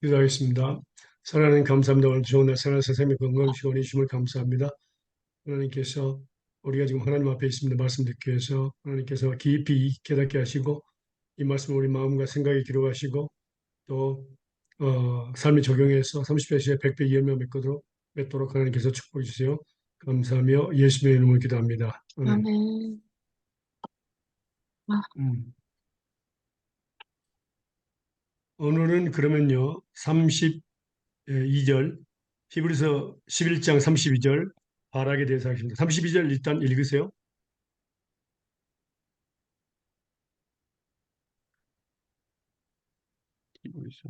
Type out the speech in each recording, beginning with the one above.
기도하겠습니다. 사랑하는 감사합니다. 오늘 좋은 날 사랑하는 선생님의 건강 시원해 주심을 감사합니다. 하나님께서 우리가 지금 하나님 앞에 있습니다. 말씀 듣기 위해서 하나님께서 깊이 깨닫게 하시고 이 말씀을 우리 마음과 생각에 기록하시고 또 삶에 적용해서 30배 시에 100배 열매 맺도록 하나님께서 축복해 주세요. 감사하며 예수님의 이름으로 기도합니다. 아멘. 아멘. 아, 음. 오늘은 그러면요 32절 히브리서 11장 32절 바락에 대해서 하겠습니다. 32절 일단 읽으세요. 히브리서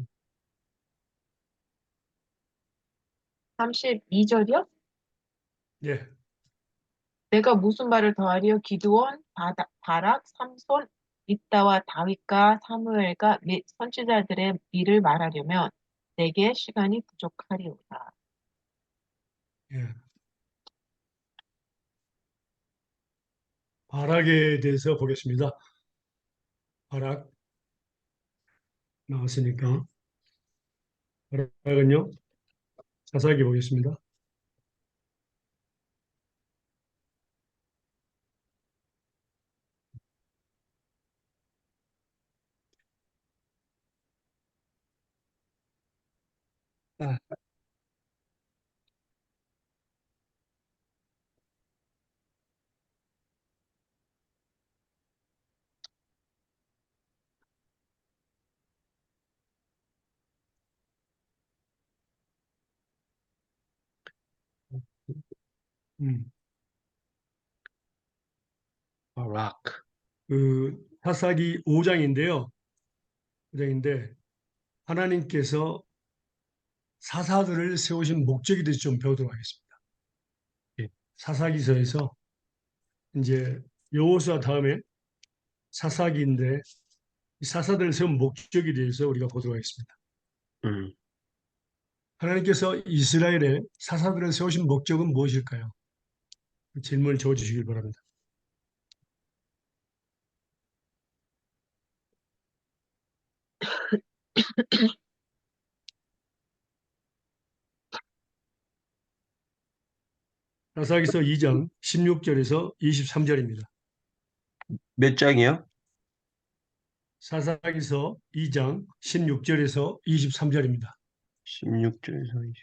32절이요? 예. 내가 무슨 말을 더하리요? 기드온, 바락, 삼손, 입다와 다윗과 사무엘과 및 선지자들의 일을 말하려면 내게 시간이 부족하리로다. 예. 바락에 대해서 보겠습니다. 바락 나왔으니까 바락은요 자세하게 보겠습니다. 아, 음, 바락. 그 사사기 5장인데요. 5장인데 하나님께서 사사들을 세우신 목적에 대해서 좀 배우도록 하겠습니다. 예. 사사기서에서 이제 여호수아 다음에 사사기인데 이 사사들을 세운 목적에 대해서 우리가 보도록 하겠습니다. 음, 하나님께서 이스라엘의 사사들을 세우신 목적은 무엇일까요? 질문을 적어주시길 바랍니다. 사사기서 2장 16절에서 23절입니다. 몇 장이요? 사사기서 2장 16절에서 23절입니다. 16절에서 20.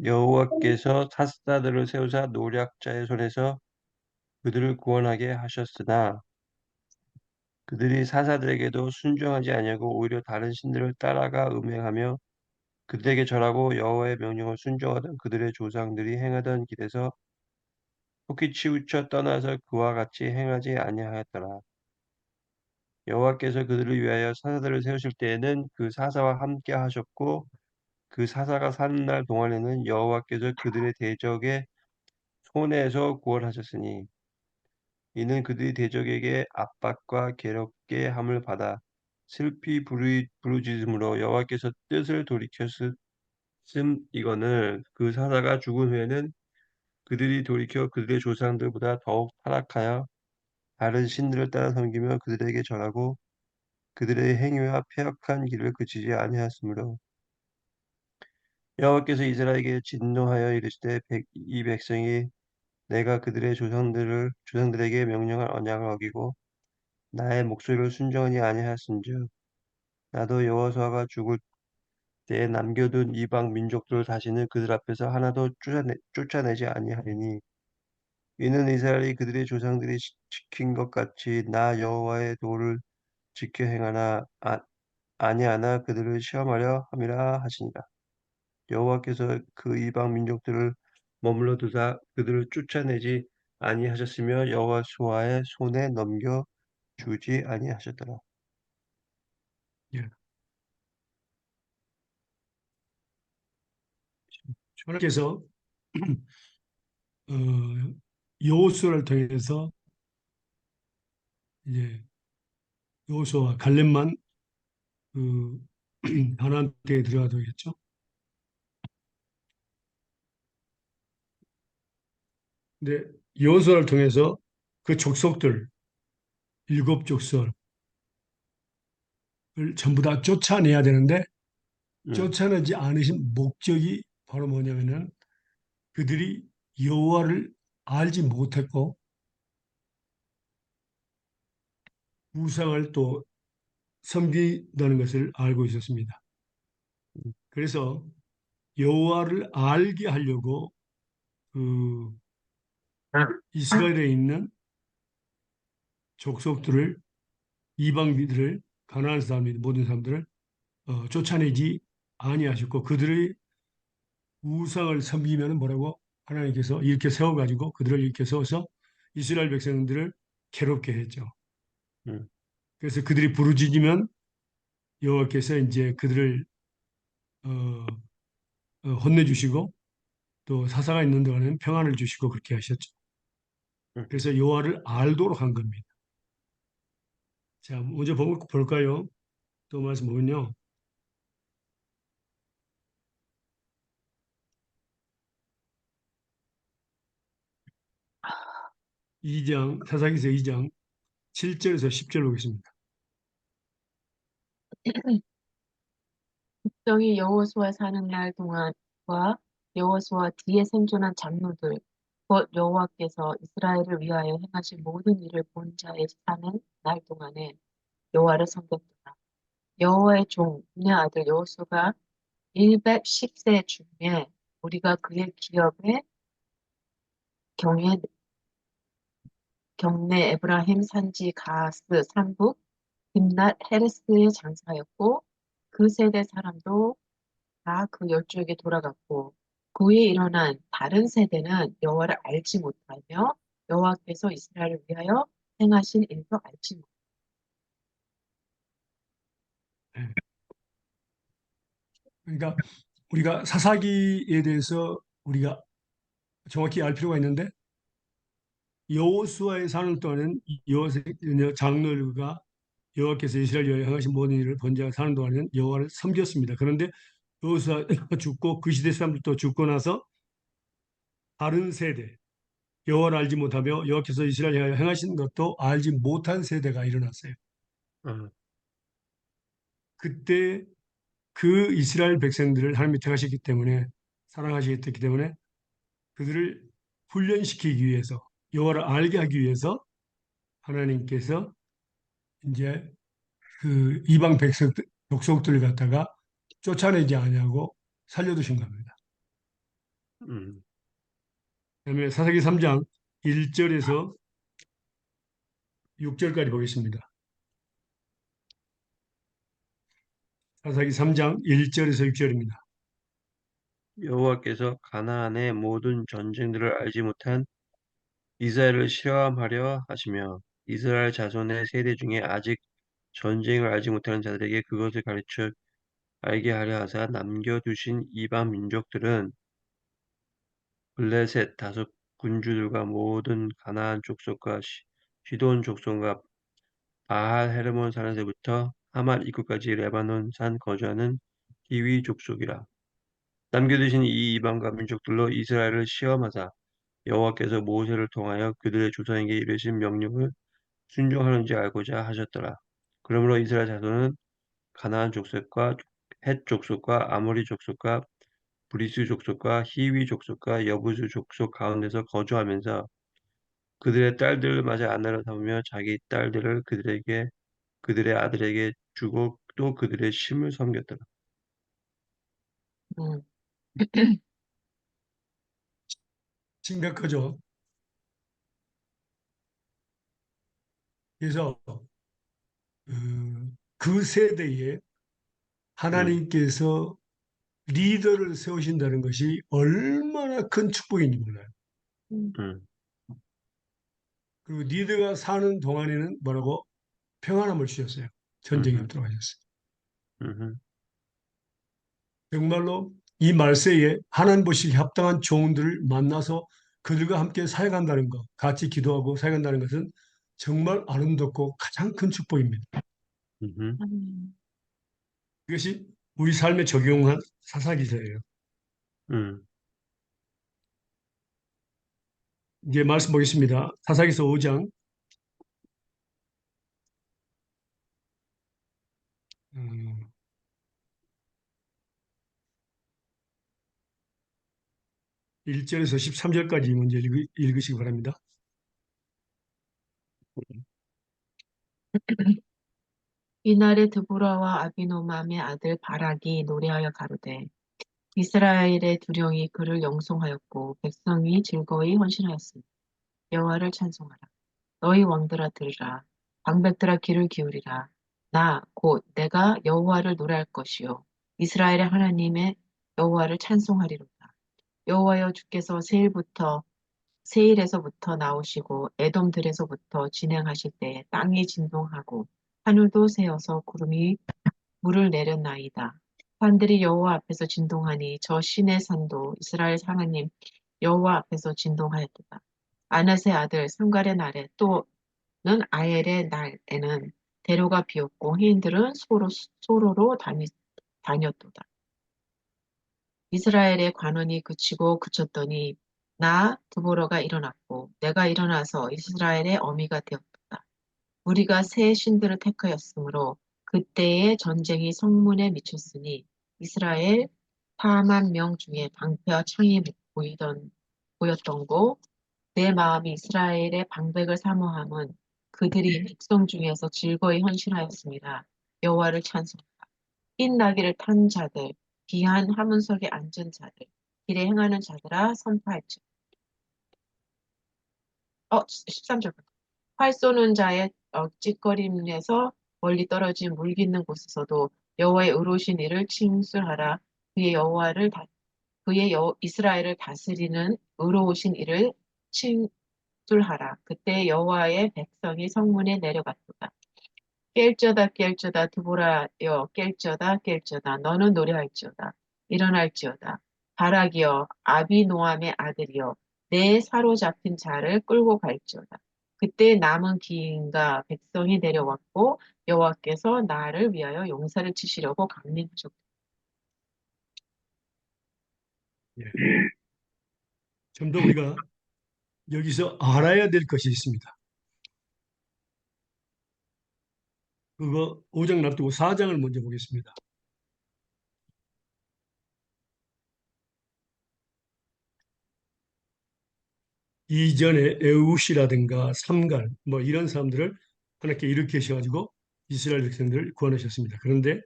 여호와께서 사사들을 세우사 노략자의 손에서 그들을 구원하게 하셨으나 그들이 사사들에게도 순종하지 아니하고 오히려 다른 신들을 따라가 음행하며 그들에게 절하고 여호와의 명령을 순종하던 그들의 조상들이 행하던 길에서 속히 치우쳐 떠나서 그와 같이 행하지 아니하였더라. 여호와께서 그들을 위하여 사사들을 세우실 때에는 그 사사와 함께 하셨고 그 사사가 사는 날 동안에는 여호와께서 그들의 대적의 손에서 구원하셨으니 이는 그들이 대적에게 압박과 괴롭게 함을 받아 슬피 부르짖음으로 여호와께서 뜻을 돌이켰음이거늘 그 사사가 죽은 후에는 그들이 돌이켜 그들의 조상들보다 더욱 타락하여 다른 신들을 따라 섬기며 그들에게 절하고 그들의 행위와 패역한 길을 그치지 아니하였으므로 여호와께서 이스라엘에게 진노하여 이르시되 이 백성이 내가 그들의 조상들에게 명령할 언약을 어기고 나의 목소리를 순종하지 아니하였은즉 나도 여호수아가 죽을 때에 남겨둔 이방 민족들을 다시는 그들 앞에서 하나도 쫓아내지 아니하리니 이는 이스라엘이 그들의 조상들이 지킨 것 같이 나 여호와의 도를 지켜 행하나 아니하나 그들을 시험하려 함이라 하시니라. 여호와께서 그 이방 민족들을 머물러 두사 그들을 쫓아내지 아니하셨으며 여호수아의 손에 넘겨 주지 아니하셨더라. 예. 하나님께서 어, 여호수아를 통해서 이제 여호수아와 갈렙만 그 가나안 땅에 들어가도겠죠. 근데 여호수아를 통해서 그 족속들, 일곱 족속을 전부 다 쫓아내야 되는데 음, 쫓아내지 않으신 목적이 바로 뭐냐면은 그들이 여호와를 알지 못했고 우상을 또 섬긴다는 것을 알고 있었습니다. 그래서 여호와를 알게 하려고 그 이스라엘에 있는 족속들을 이방인들을 가나안 사람들 모든 사람들을 쫓아내지 아니하셨고 그들의 우상을 섬기면 뭐라고 하나님께서 이렇게 세워가지고 그들을 이렇게 세워서 이스라엘 백성들을 괴롭게 했죠. 음, 그래서 그들이 부르짖으면 여호와께서 이제 그들을 어, 혼내주시고 또 사사가 있는 동안에는 평안을 주시고 그렇게 하셨죠. 음. 그래서 여호와를 알도록 한 겁니다. 자, 먼저 볼까요? 또 말씀 보면요. 2장, 사사기서 2장 7절에서 10절 보겠습니다. 백성이 여호수아 사는 날 동안과 여호수아 뒤에 생존한 장로들 곧 여호와께서 이스라엘을 위하여 행하신 모든 일을 본 자의 사는 날 동안에 여호와를 섬겼더라. 여호와의 종 눈의 아들 여호수가 110세 중에 우리가 그의 기업에 경에 경내 에브라임 산지 가스 산북 딥낫 헤레스의 장사였고 그 세대 사람도 다 그 열조에게 돌아갔고 그에 일어난 다른 세대는 여호와를 알지 못하며 여호와께서 이스라엘을 위하여 행하신 일도 알지 못. 네. 그러니까 우리가 사사기에 대해서 우리가 정확히 알 필요가 있는데 여호수아의 사는 동안은 장로가 여호와께서 이스라엘 여호와 행하신 모든 일을 본 자가 사는 동안에는 여호와를 섬겼습니다. 그런데 여호수아가 죽고 그 시대 사람들도 죽고 나서 다른 세대 여호와를 알지 못하며 여호와께서 이스라엘 여호와 행하신 것도 알지 못한 세대가 일어났어요. 음, 그때 그 이스라엘 백성들을 하나님이 택하셨기 때문에 사랑하시기 때문에 그들을 훈련시키기 위해서 여호와를 알게 하기 위해서 하나님께서 이제 그 이방 백성 족속들을 갖다가 쫓아내지 아니하고 살려두신 겁니다. 음. 그다음에 사사기 3장 1절에서 6절까지 보겠습니다. 사사기 3장 1절에서 6절입니다. 여호와께서 가나안의 모든 전쟁들을 알지 못한 이스라엘을 실험하려 하시며 이스라엘 자손의 세대 중에 아직 전쟁을 알지 못하는 자들에게 그것을 가르쳐 알게 하려 하사 남겨두신 이방 민족들은 블레셋 다섯 군주들과 모든 가나안 족속과 시돈 족속과 바할 헤르몬 사는 데부터 하맛 입구까지 레바논 산 거주하는 히위 족속이라. 남겨두신 이 이방과 민족들로 이스라엘을 시험하사 여호와께서 모세를 통하여 그들의 조상에게 이르신 명령을 순종하는지 알고자 하셨더라. 그러므로 이스라엘 자손은 가나안 족속과 헷 족속과 아모리 족속과 브리스 족속과 히위 족속과 여부수 족속 가운데서 거주하면서 그들의 딸들을 맞아 아내로 삼으며 자기 딸들을 그들의 아들에게 주고 또 그들의 심을 섬겼더라. 음, 심각하죠. 그래서 그 세대에 음, 하나님께서 리더를 세우신다는 것이 얼마나 큰 축복인지 몰라요. 음, 음, 그리고 리더가 사는 동안에는 뭐라고 평안함을 주셨어요. 전쟁이 음, 없도록 하셨어요. 음, 정말로 이 말세에 하나님 보시기 합당한 종들을 만나서 그들과 함께 사역한다는 것, 같이 기도하고 사역한다는 것은 정말 아름답고 가장 큰 축복입니다. 음, 음, 이것이 우리 삶에 적용한 사사기서예요. 음, 이제 말씀 보겠습니다. 사사기서 5장 1절에서 13절까지 먼저 읽으시기 바랍니다. 이날에 드보라와 아비노함의 아들 바락이 노래하여 가로되 이스라엘의 두령이 그를 영송하였고 백성이 즐거이 헌신하였으니 여호와를 찬송하라. 너희 왕들아 들으라. 방백들아 귀를 기울이라. 나 곧 내가 여호와를 노래할 것이요 이스라엘의 하나님의 여호와를 찬송하리로다. 여호와여 주께서 세일에서부터 나오시고 에돔들에서부터 진행하실 때에 땅이 진동하고 하늘도 새어서 구름이 물을 내렸나이다. 산들이 여호와 앞에서 진동하니 저 신의 산도 이스라엘 하나님 여호와 앞에서 진동하였도다. 아낫의 아들 삼갈의 날에 또는 아엘의 날에는 대로가 비었고 해인들은 소로로 다녔도다. 이스라엘의 관원이 그치고 그쳤더니 나 드보라가 일어났고 내가 일어나서 이스라엘의 어미가 되었도다. 우리가 새 신들을 택하였으므로 그때의 전쟁이 성문에 미쳤으니 이스라엘 4만 명 중에 방패와 창이 보였던 고 내 마음이 이스라엘의 방백을 사모함은 그들이 백성 중에서 즐거이 헌신하였습니다. 여호와를 찬송하라. 흰 나귀를 탄 자들, 귀한 하문석에 앉은 자들, 길에 행하는 자들아 선포할지. 13절. 활 쏘는 자의 찌꺼림에서 멀리 떨어진 물 깃는 곳에서도 여호와의 의로우신 이를 칭송하라. 이스라엘을 다스리는 의로우신 이를 칭송하라. 그때 여호와의 백성이 성문에 내려갔도다. 깰져다 드보라여 깰져다 너는 노래할지어다 일어날지어다 바락이여 아비노함의 아들이여 내 사로잡힌 자를 끌고 갈지어다. 그때 남은 기인과 백성이 내려왔고 여호와께서 나를 위하여 용사를 치시려고 강림하셨다. 예. 좀 더 우리가 여기서 알아야 될 것이 있습니다. 그거 5장 놔두고 4장을 먼저 보겠습니다. 이전에 에웃이라든가 삼갈 뭐 이런 사람들을 하나님께 일으키셔가지고 이스라엘 백성들을 구원하셨습니다. 그런데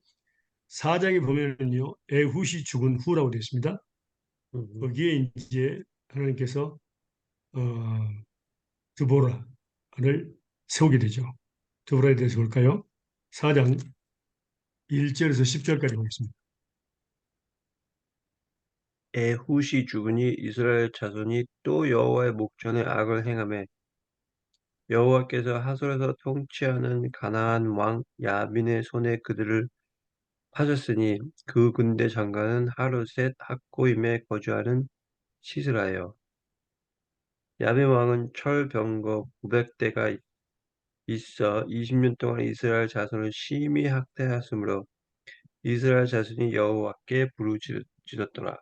4장에 보면은요 에훗이 죽은 후라고 되어 있습니다. 음, 거기에 이제 하나님께서 어, 드보라를 세우게 되죠. 드보라에 대해서 볼까요? 4장 1절에서 10절까지 보겠습니다. 에훗이 죽으니 이스라엘 자손이 또 여호와의 목전에 악을 행하매 여호와께서 하솔에서 통치하는 가나안 왕 야빈의 손에 그들을 파셨으니 그 군대 장관은 하루셋 학고임에 거주하는 시스라요. 야빈 왕은 철병거 900대가 있어 20년 동안 이스라엘 자손을 심히 학대하였으므로 이스라엘 자손이 여호와께 부르짖었더라.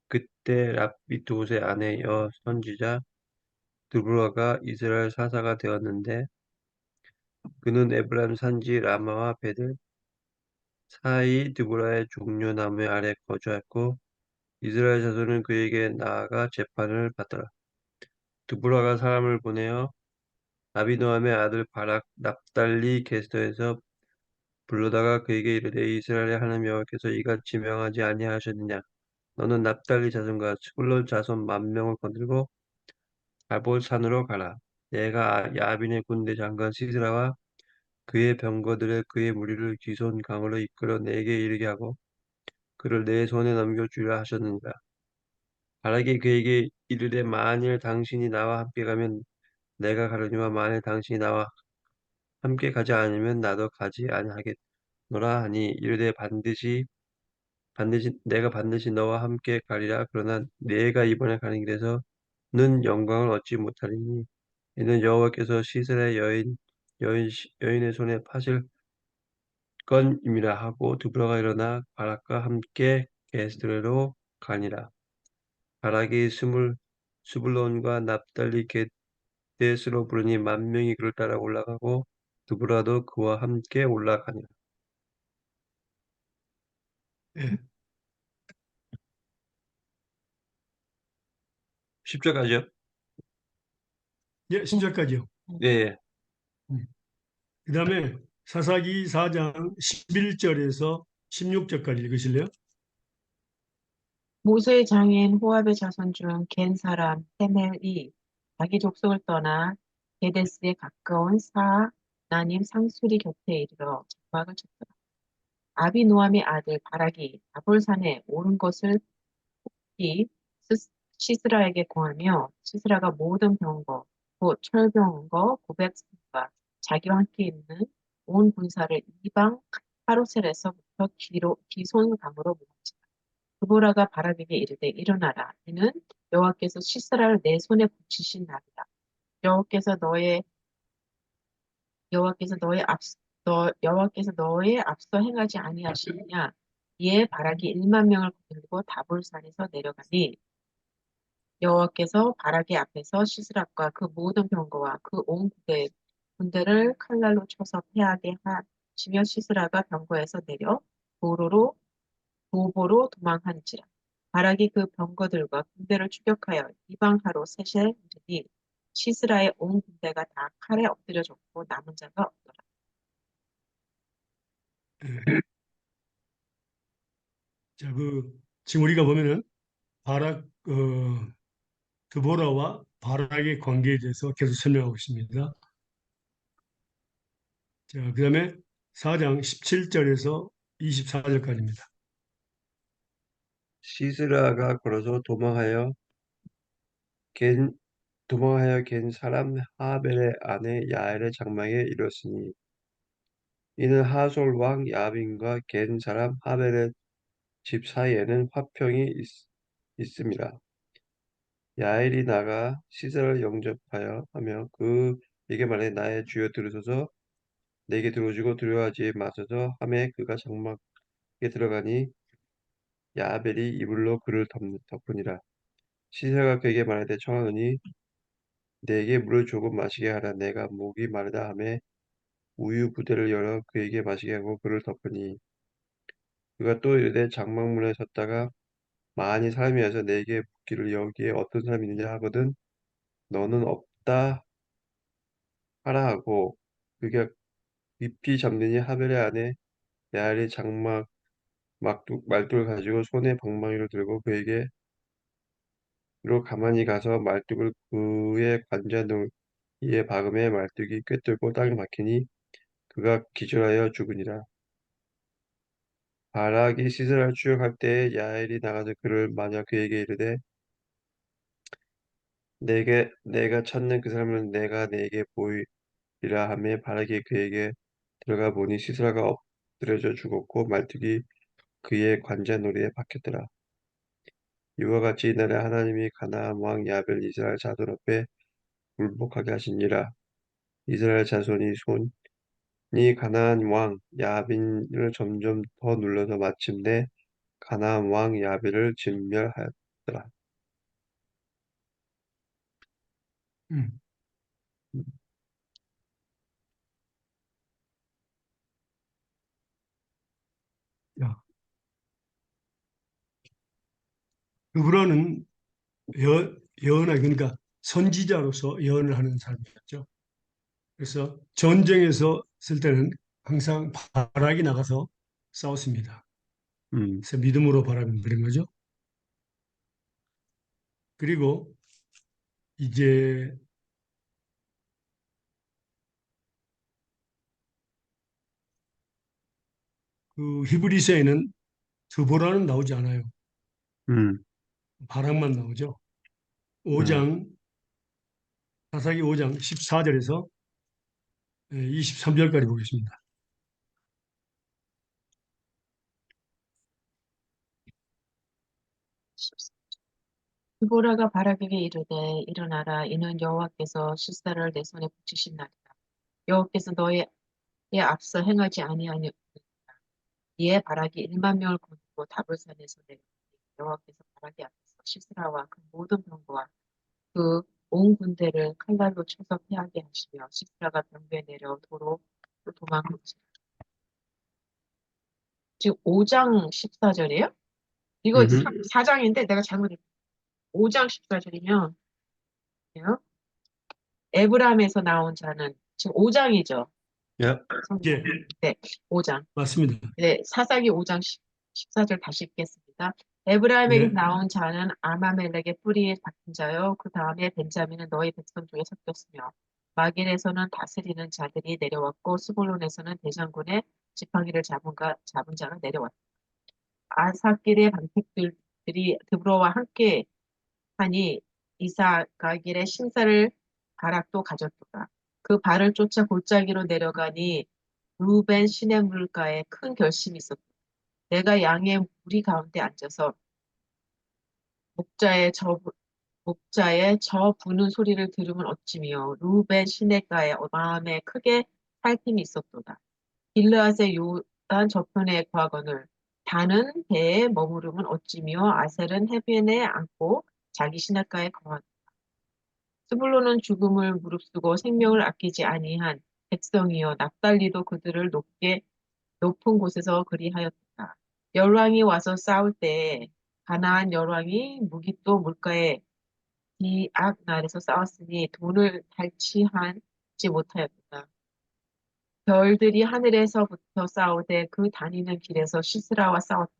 그때 랍비옷의 아내 선지자 드보라가 이스라엘 사사가 되었는데 그는 에브라임 산지 라마와 베들 사이 드보라의 종려 나무 아래 거주하였고 이스라엘 자손은 그에게 나아가 재판을 받더라. 드보라가 사람을 보내어 아비노함의 아들 바락 납달리 게스터에서 불러다가 그에게 이르되 이스라엘의 하나님 여호와께서 이같이 명하지 아니하셨느냐 너는 납달리 자손과 스불론 자손 10,000명을 거느리고 갈볼 산으로 가라. 내가 야빈의 군대 장관 시스라와 그의 병거들의 그의 무리를 기손 강으로 이끌어 내게 이르게 하고 그를 내 손에 넘겨주려 하셨느니라. 바라기 그에게 이르되 만일 당신이 나와 함께 가면 내가 가려니와 만일 당신이 나와 함께 가지 않으면 나도 가지 아니하겠노라 하니 이르되 내가 반드시 너와 함께 가리라. 그러나 내가 이번에 가는 길에서는 영광을 얻지 못하리니 이는 여호와께서 시스라의 여인의 손에 파실 건임이라 하고 드브라가 일어나 바락과 함께 게스드로 가니라. 바락이 스불론과 납달리 게데스로 부르니 10,000명이 그를 따라 올라가고 드브라도 그와 함께 올라가니라. 예. 10절까지요? 예, 10절까지요. 예, 예. 그 다음에 사사기 4장 11절에서 16절까지 읽으실래요? 모세의 장인 호압의 자손 중 겐 사람 세멜이 자기 족속을 떠나 게데스에 가까운 사나님 상수리 곁에 이르러 장막을 쳤더라. 아비노함의 아들 바락이 다볼산에 오른 것을 이 시스라에게 고하며 시스라가 모든 병거 곧 철병거 900승과 자기와 함께 있는 온 군사를 이방 하로셀에서부터 기손강으로 모았지라. 드보라가 바락에게 이르되 일어나라. 이는 여호와께서 시스라를 내 손에 붙이신 날이라. 여호와께서 너의 여호와께서 너의 앞서 행하지 아니하시느냐. 이에 바락이 1만 명을 거느리고 다볼산에서 내려가니 여호와께서 바락의 앞에서 시스락과 그 모든 병거와 그 온 군대를 칼날로 쳐서 패하게 하시며 시스라가 병거에서 내려 도로로 도보로 도망한지라. 바락이 그 병거들과 군대를 추격하여 이방하로 셋에 이르니 시스라의 온 군대가 다 칼에 엎드려 졌고 남은 자가 없더라. 예. 자, 지금 우리가 보면은 바락, 드보라와 바락의 관계에 대해서 계속 설명하고 있습니다. 자, 그 다음에 4장 17절에서 24절까지입니다. 시스라가 걸어서 겐, 도망하여 겐 사람 하벨의 아내 야엘의 장막에 이르렀으니 이는 하솔 왕 야빈과 겐 사람 하벨의 집 사이에는 화평이 있습니다. 야엘이 나가 시스라를 영접하여 하며 그에게 말해 나의 주여 들으소서 내게 들어오시고 두려워하지 마소서 하매 그가 장막에 들어가니 야벨이 이불로 그를 덮으니라. 시세가 그에게 말하되 청하노니 내게 물을 조금 마시게 하라. 내가 목이 마르다 하매 우유 부대를 열어 그에게 마시게 하고 그를 덮으니 그가 또 이르되 장막문에 섰다가 많이 사람이 와서 내게 묻기를 여기에 어떤 사람이 있느냐 하거든 너는 없다 하라 하고 그가 깊이 잠드니 하벨의 아내 야알이 장막 말뚝을 가지고 손에 방망이를 들고 그에게로 가만히 가서 말뚝을 그의 관자놀이에 박음에 말뚝이 꿰뚫고 땅에 박히니 그가 기절하여 죽으니라. 바락이 시스라를 추격할 때에 야엘이 나가서 그를 마냐 그에게 이르되 내가 찾는 그 사람을 내가 내게 보이리라 하매 바락이 그에게 들어가 보니 시스라가 엎드려져 죽었고 말뚝이 그의 관자놀이에 박혔더라. 이와 같이 이날에 하나님이 가나안 왕 야벨 이스라엘 자손 앞에 굴복하게 하시니라. 이스라엘 자손이 손이 가나안 왕 야빈을 점점 더 눌러서 마침내 가나안 왕 야벨을 진멸하였더라. 음. 자, 드보라는 예언하 그러니까 선지자로서 예언을 하는 사람이었죠. 그래서 전쟁에서 쓸 때는 항상 바락이 나가서 싸웠습니다. 음, 그래서 믿음으로 바라면 그런 거죠. 그리고 이제 그 히브리서에는 드보라는 나오지 않아요. 음, 바락만 나오죠. 음. 5장 사사기 5장 14절에서 23절까지 보겠습니다. 드보라가 바락에게 이르되 일어나라. 이는 여호와께서 시스라를 내 손에 붙이신 날이다. 여호와께서 너의 앞서 행하지 아니하니 이에 바락이 1만 명을 거두고 다볼산에서 내려 여호와께서 바락의 앞에서 시스라와 그 모든 병거와 그 온 군대를 칼날로 쳐서 패하게 하시며 시스라가 병거에 내려 도로 도망하지. 지금 5장 14절이에요? 이거 음흠. 4장인데 내가 잘못했어. 5장 14절이면 에브라임에서 나온 자는 지금 5장이죠. 예. 예, 네, 5장. 맞습니다. 네, 사사기 5장 14절 다시 읽겠습니다. 에브라임에게 네, 나온 자는 아마멜렉의 뿌리에 박힌 자요. 그 다음에 벤자민은 너희 백성 중에 섞였으며 마길에서는 다스리는 자들이 내려왔고 스불론에서는 대장군의 지팡이를 잡은 자가 내려왔다. 아사길의 방택들이 드브로와 함께 하니 이사가길의 신사를 바락도 가졌도다. 그 발을 쫓아 골짜기로 내려가니 루벤 시냇 물가에 큰 결심이 있었다. 내가 양의 무리 가운데 앉아서 목자의 저, 목자의 저 부는 소리를 들으면 어찌미요. 루벤 시냇가에 마음에 크게 살핌이 있었도다. 길르앗의 요단 저편에 구하거늘 단은 배에 머무르면 어찌미요. 아셀은 해변에 앉고 자기 시냇가에 거하다. 스불론은 죽음을 무릅쓰고 생명을 아끼지 아니한 백성이여 납달리도 그들을 높은 곳에서 그리하였다. 열왕이 와서 싸울 때에 가나안 열왕이 무기또 물가에 디악 날에서 싸웠으니 돈을 달치하지 못하였다. 별들이 하늘에서부터 싸우되 그 다니는 길에서 시스라와 싸웠다.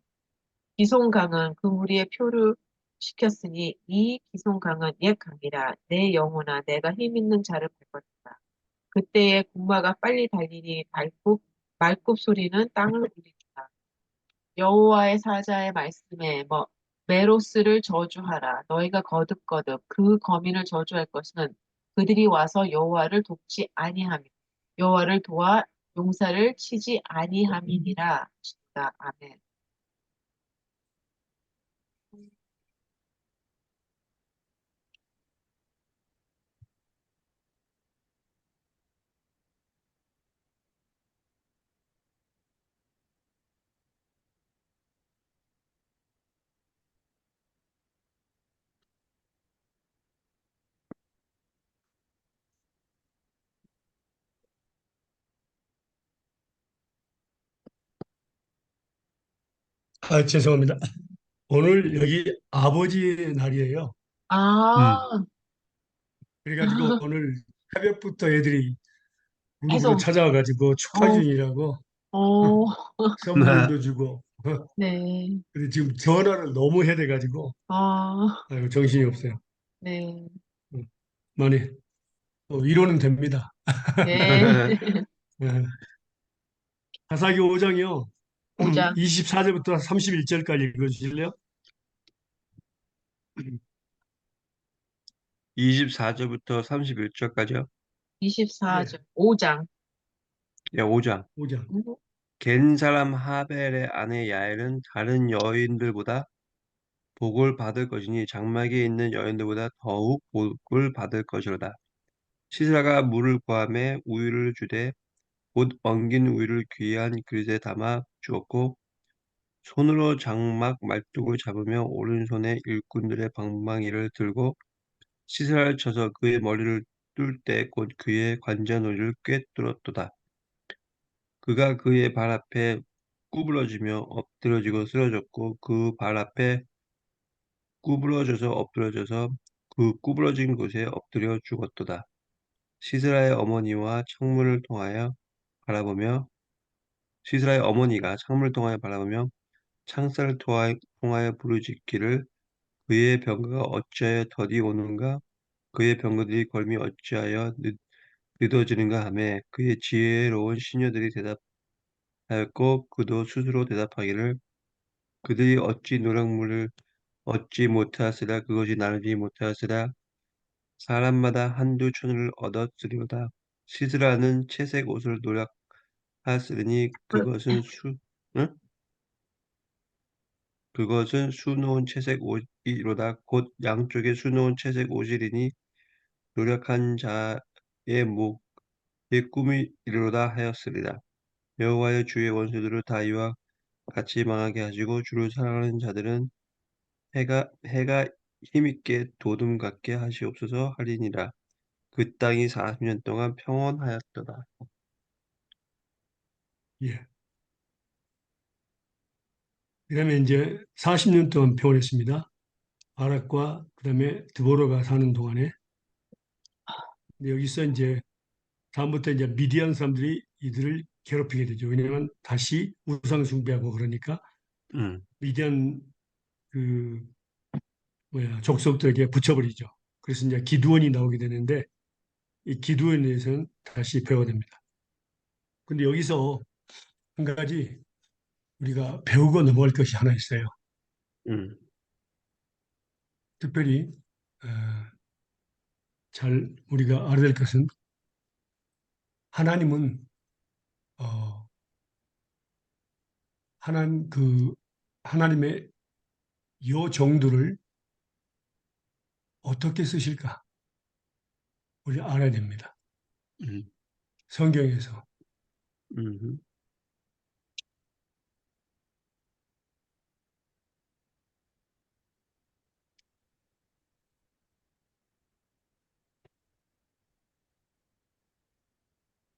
기송강은 그 무리의 표를 시켰으니 이 기송강은 옛 강이라 내 영혼아 내가 힘있는 자를 밟았다. 그때에 군마가 빨리 달리니 말굽 소리는 땅을 울린다. 여호와의 사자의 말씀에 메로스를 저주하라. 너희가 거듭거듭 그 거민을 저주할 것은 그들이 와서 여호와를 돕지 아니하며 여호와를 도와 용사를 치지 아니함이니라. 아멘. 죄송합니다. 오늘 여기 아버지 날이에요. 음. 아, 그래가지고 오늘 새벽부터 애들이 우르르 해서, 찾아와가지고 축하 어, 중이라고 어, 선물도 주고 네, 근데 지금 전화를 너무 해야 돼가지고 아, 아이고, 정신이 없어요. 네, 음, 많이 위로는 됩니다. 네, 예. 사사기 5장이요. 5장, 24절부터 31절까지 읽어주실래요? 24절부터 31절까지요. 예, 24절, 5장. 예, 5장. 5장. 겐 사람 하벨의 아내 야엘은 다른 여인들보다 복을 받을 것이니 장막에 있는 여인들보다 더욱 복을 받을 것이로다. 시스라가 물을 구하매 우유를 주되 곧 엉긴 우유를 귀한 그릇에 담아 주었고 손으로 장막 말뚝을 잡으며 오른손에 일꾼들의 방망이를 들고 시스라를 쳐서 그의 머리를 뚫 때 곧 그의 관자놀이를 꿰뚫었도다. 그가 그의 발 앞에 구부러지며 엎드러지고 쓰러졌고 그 발 앞에 구부러져서 엎드러져서 그 구부러진 곳에 엎드려 죽었도다. 시스라의 어머니와 창문을 통하여 바라보며 시스라의 어머니가 창문을 통하여 바라보며 창살을 통하여 부르짖기를 그의 병거가 어찌하여 더디 오는가 그의 병거들이 걸음이 어찌하여 늦어지는가 하매 그의 지혜로운 시녀들이 대답하였고 그도 스스로 대답하기를 그들이 어찌 노력물을 얻지 못하였으랴 그것이 나누지 못하였으랴 사람마다 한두 천을 얻었으리로다. 시스라는 채색 옷을 노력하였으니 응? 그것은 수놓은 채색 옷이로다. 곧 양쪽에 수놓은 채색 옷이리니 노력한 자의 목의 꿈이 이르로다 하였으리라. 여호와의 주의 원수들을 다 이와 같이 망하게 하시고 주를 사랑하는 자들은 해가 힘있게 도둠 같게 하시옵소서 하리니라. 그 땅이 40년 동안 평온하였더라. 예. 그다음에 이제 40년 동안 평온했습니다. 바락과 그다음에 드보라가 사는 동안에 근데 여기서 이제 다음부터 이제 미디안 사람들이 이들을 괴롭히게 되죠. 왜냐하면 다시 우상 숭배하고 그러니까 음, 미디안 그 뭐야 족속들에게 붙여버리죠. 그래서 이제 기드온이 나오게 되는데 이 기드온에 대해서는 다시 배워야 됩니다. 근데 여기서 한 가지 우리가 배우고 넘어갈 것이 하나 있어요. 음, 특별히 어, 잘 우리가 알아야 될 것은 하나님은 어, 하나님의 요 정도를 어떻게 쓰실까 우리 알아야 됩니다. 음, 성경에서 음,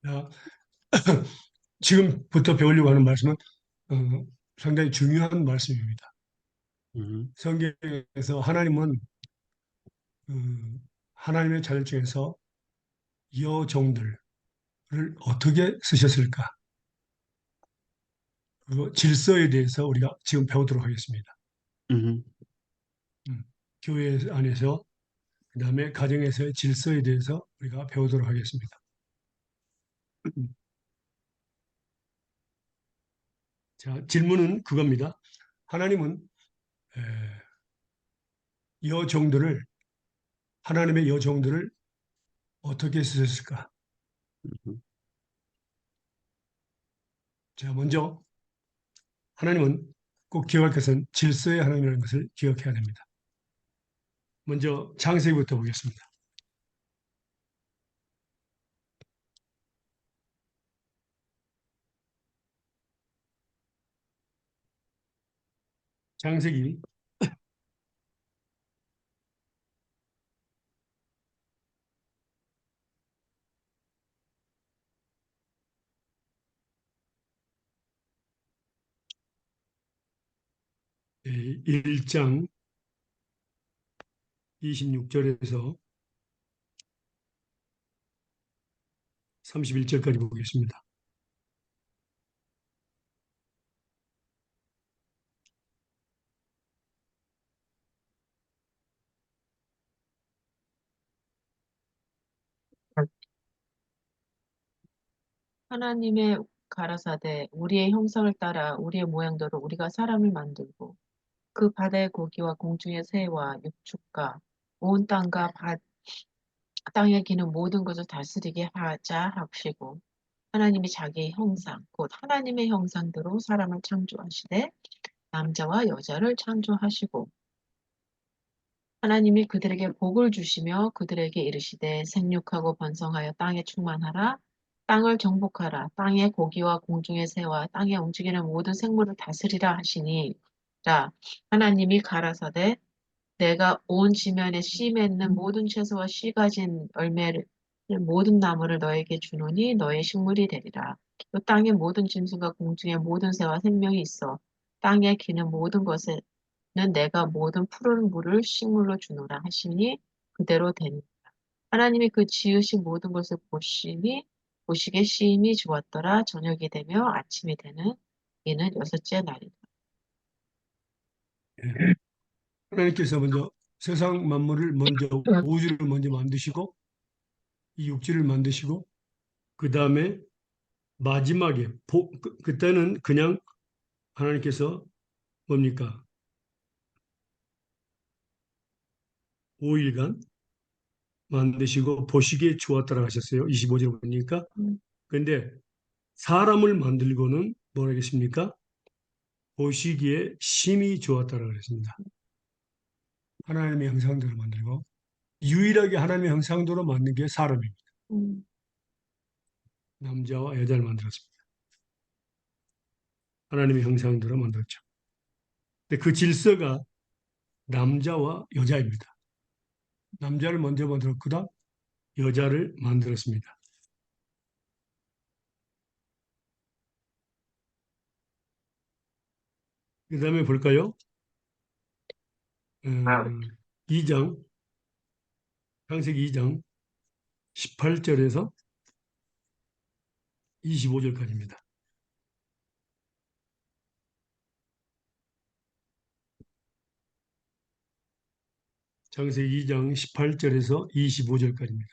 자, 지금부터 배우려고 하는 말씀은 어, 상당히 중요한 말씀입니다. 음, 성경에서 하나님은 그 하나님의 자녀 중에서 여종들을 어떻게 쓰셨을까? 그리고 질서에 대해서 우리가 지금 배우도록 하겠습니다. 음, 음, 교회 안에서 그다음에 가정에서의 질서에 대해서 우리가 배우도록 하겠습니다. 자, 질문은 그겁니다. 하나님은 에, 여종들을 하나님의 여종들을 어떻게 쓰셨을까? 음, 자, 먼저 하나님은 꼭 기억할 것은 질서의 하나님이라는 것을 기억해야 됩니다. 먼저 창세기부터 보겠습니다. 창세기 1장 26절에서 31절까지 보겠습니다. 하나님의 가라사대 우리의 형상을 따라 우리의 모양대로 우리가 사람을 만들고 그 바다의 고기와 공중의 새와 육축과 온 땅과 땅에 기는 모든 것을 다스리게 하자 합시고 하나님이 자기의 형상 곧 하나님의 형상대로 사람을 창조하시되 남자와 여자를 창조하시고 하나님이 그들에게 복을 주시며 그들에게 이르시되 생육하고 번성하여 땅에 충만하라 땅을 정복하라 땅의 고기와 공중의 새와 땅에 움직이는 모든 생물을 다스리라 하시니라 하나님이 가라사대 내가 온 지면에 씨 맺는 모든 채소와 씨 가진 열매를 모든 나무를 너에게 주노니 너의 식물이 되리라. 또 땅의 모든 짐승과 공중의 모든 새와 생명이 있어 땅에 기는 모든 것에는 내가 모든 푸른 물을 식물로 주노라 하시니 그대로 되니 하나님이 그 지으신 모든 것을 보시기에 시임이 좋았더라 저녁이 되며 아침이 되는 이는 여섯째 날이다. 예. 하나님께서 먼저 세상 만물을 먼저 우주를 먼저 만드시고 이 육지를 만드시고 그 다음에 마지막에 그때는 그냥 하나님께서 뭡니까? 5일간 만드시고 보시기에 좋았다고 하셨어요. 25절 보니까. 음, 그런데 사람을 만들고는 뭐라 하겠습니까? 보시기에 심히 좋았다고 그랬습니다. 하나님의 형상대로 만들고 유일하게 하나님의 형상대로 만든 게 사람입니다. 음, 남자와 여자를 만들었습니다. 하나님의 형상대로 만들었죠. 근데 그 질서가 남자와 여자입니다. 남자를 먼저 만들었구나 여자를 만들었습니다. 그 다음에 볼까요? 2장, 창세기 2장 18절에서 25절까지입니다. 창세기 2장 18절에서 25절까지입니다.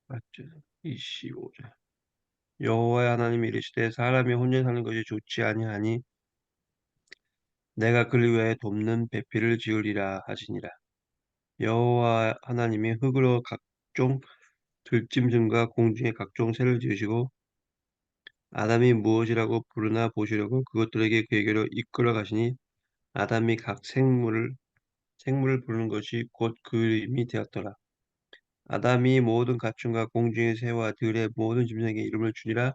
맞죠? 25절. 여호와 하나님이 이르시되 사람이 혼자 사는 것이 좋지 아니하니 내가 그를 위하여 돕는 배필을 지으리라 하시니라. 여호와 하나님이 흙으로 각종 들짐승과 공중의 각종 새를 지으시고 아담이 무엇이라고 부르나 보시려고 그것들에게 그에게로 이끌어 가시니 아담이 각 생물을 부르는 것이 곧 그 이름이 되었더라. 아담이 모든 가축과 공중의 새와 들의 모든 짐승에게 이름을 주니라.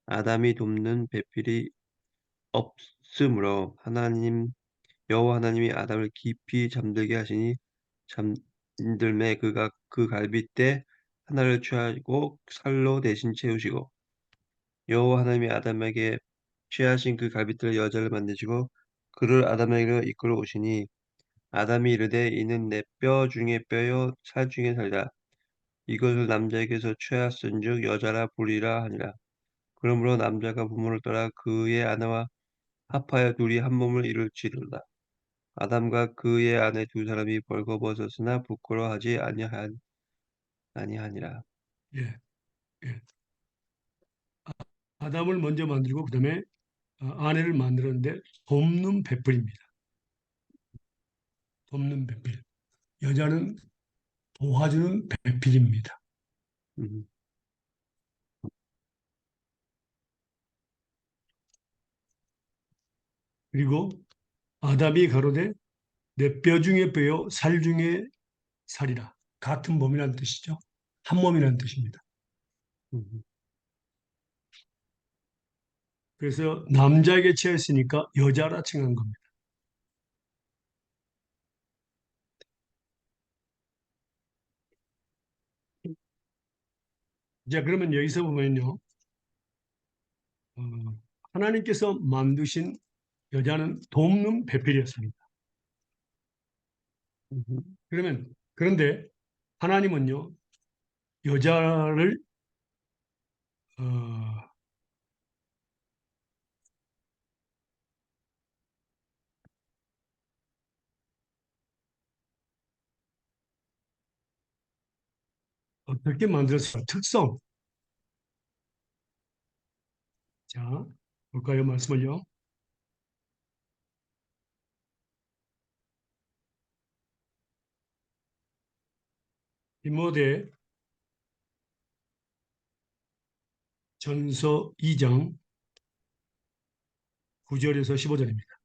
아담이 돕는 배필이 없으므로 여호와 하나님이 아담을 깊이 잠들게 하시니 잠들매 그가 그 갈빗대 하나를 취하고 살로 대신 채우시고 여호와 하나님이 아담에게 취하신 그 갈빗대로 여자를 만드시고 그를 아담에게로 이끌어 오시니 아담이 이르되 이는 내 뼈 중에 뼈요 살 중에 살이라 이것을 남자에게서 취하였은즉 여자라 부르리라 하니라. 그러므로 남자가 부모를 떠나 그의 아내와 합하여 둘이 한 몸을 이룰지로다. 아담과 그의 아내 두 사람이 벌거벗었으나 부끄러워하지 아니하니라. 예, 예. 아담을 먼저 만들고 그다음에 아내를 만들었는데 돕는 배필입니다. 돕는 배필. 여자는 도와주는 배필입니다. 음, 그리고 아담이 가로되 내 뼈 중에 뼈요 살 중에 살이라. 같은 몸이라는 뜻이죠. 한 몸이라는 뜻입니다. 음, 그래서 남자에게 취했으니까 여자라 칭한 겁니다. 자, 그러면 여기서 보면요. 어, 하나님께서 만드신 여자는 돕는 배필이었습니다. 그러면 그런데 하나님은요. 여자를 어, 어떻게 만들었을까? 특성. 자, 볼까요? 말씀을요. 디모데 전서 2장 9절에서 15절입니다.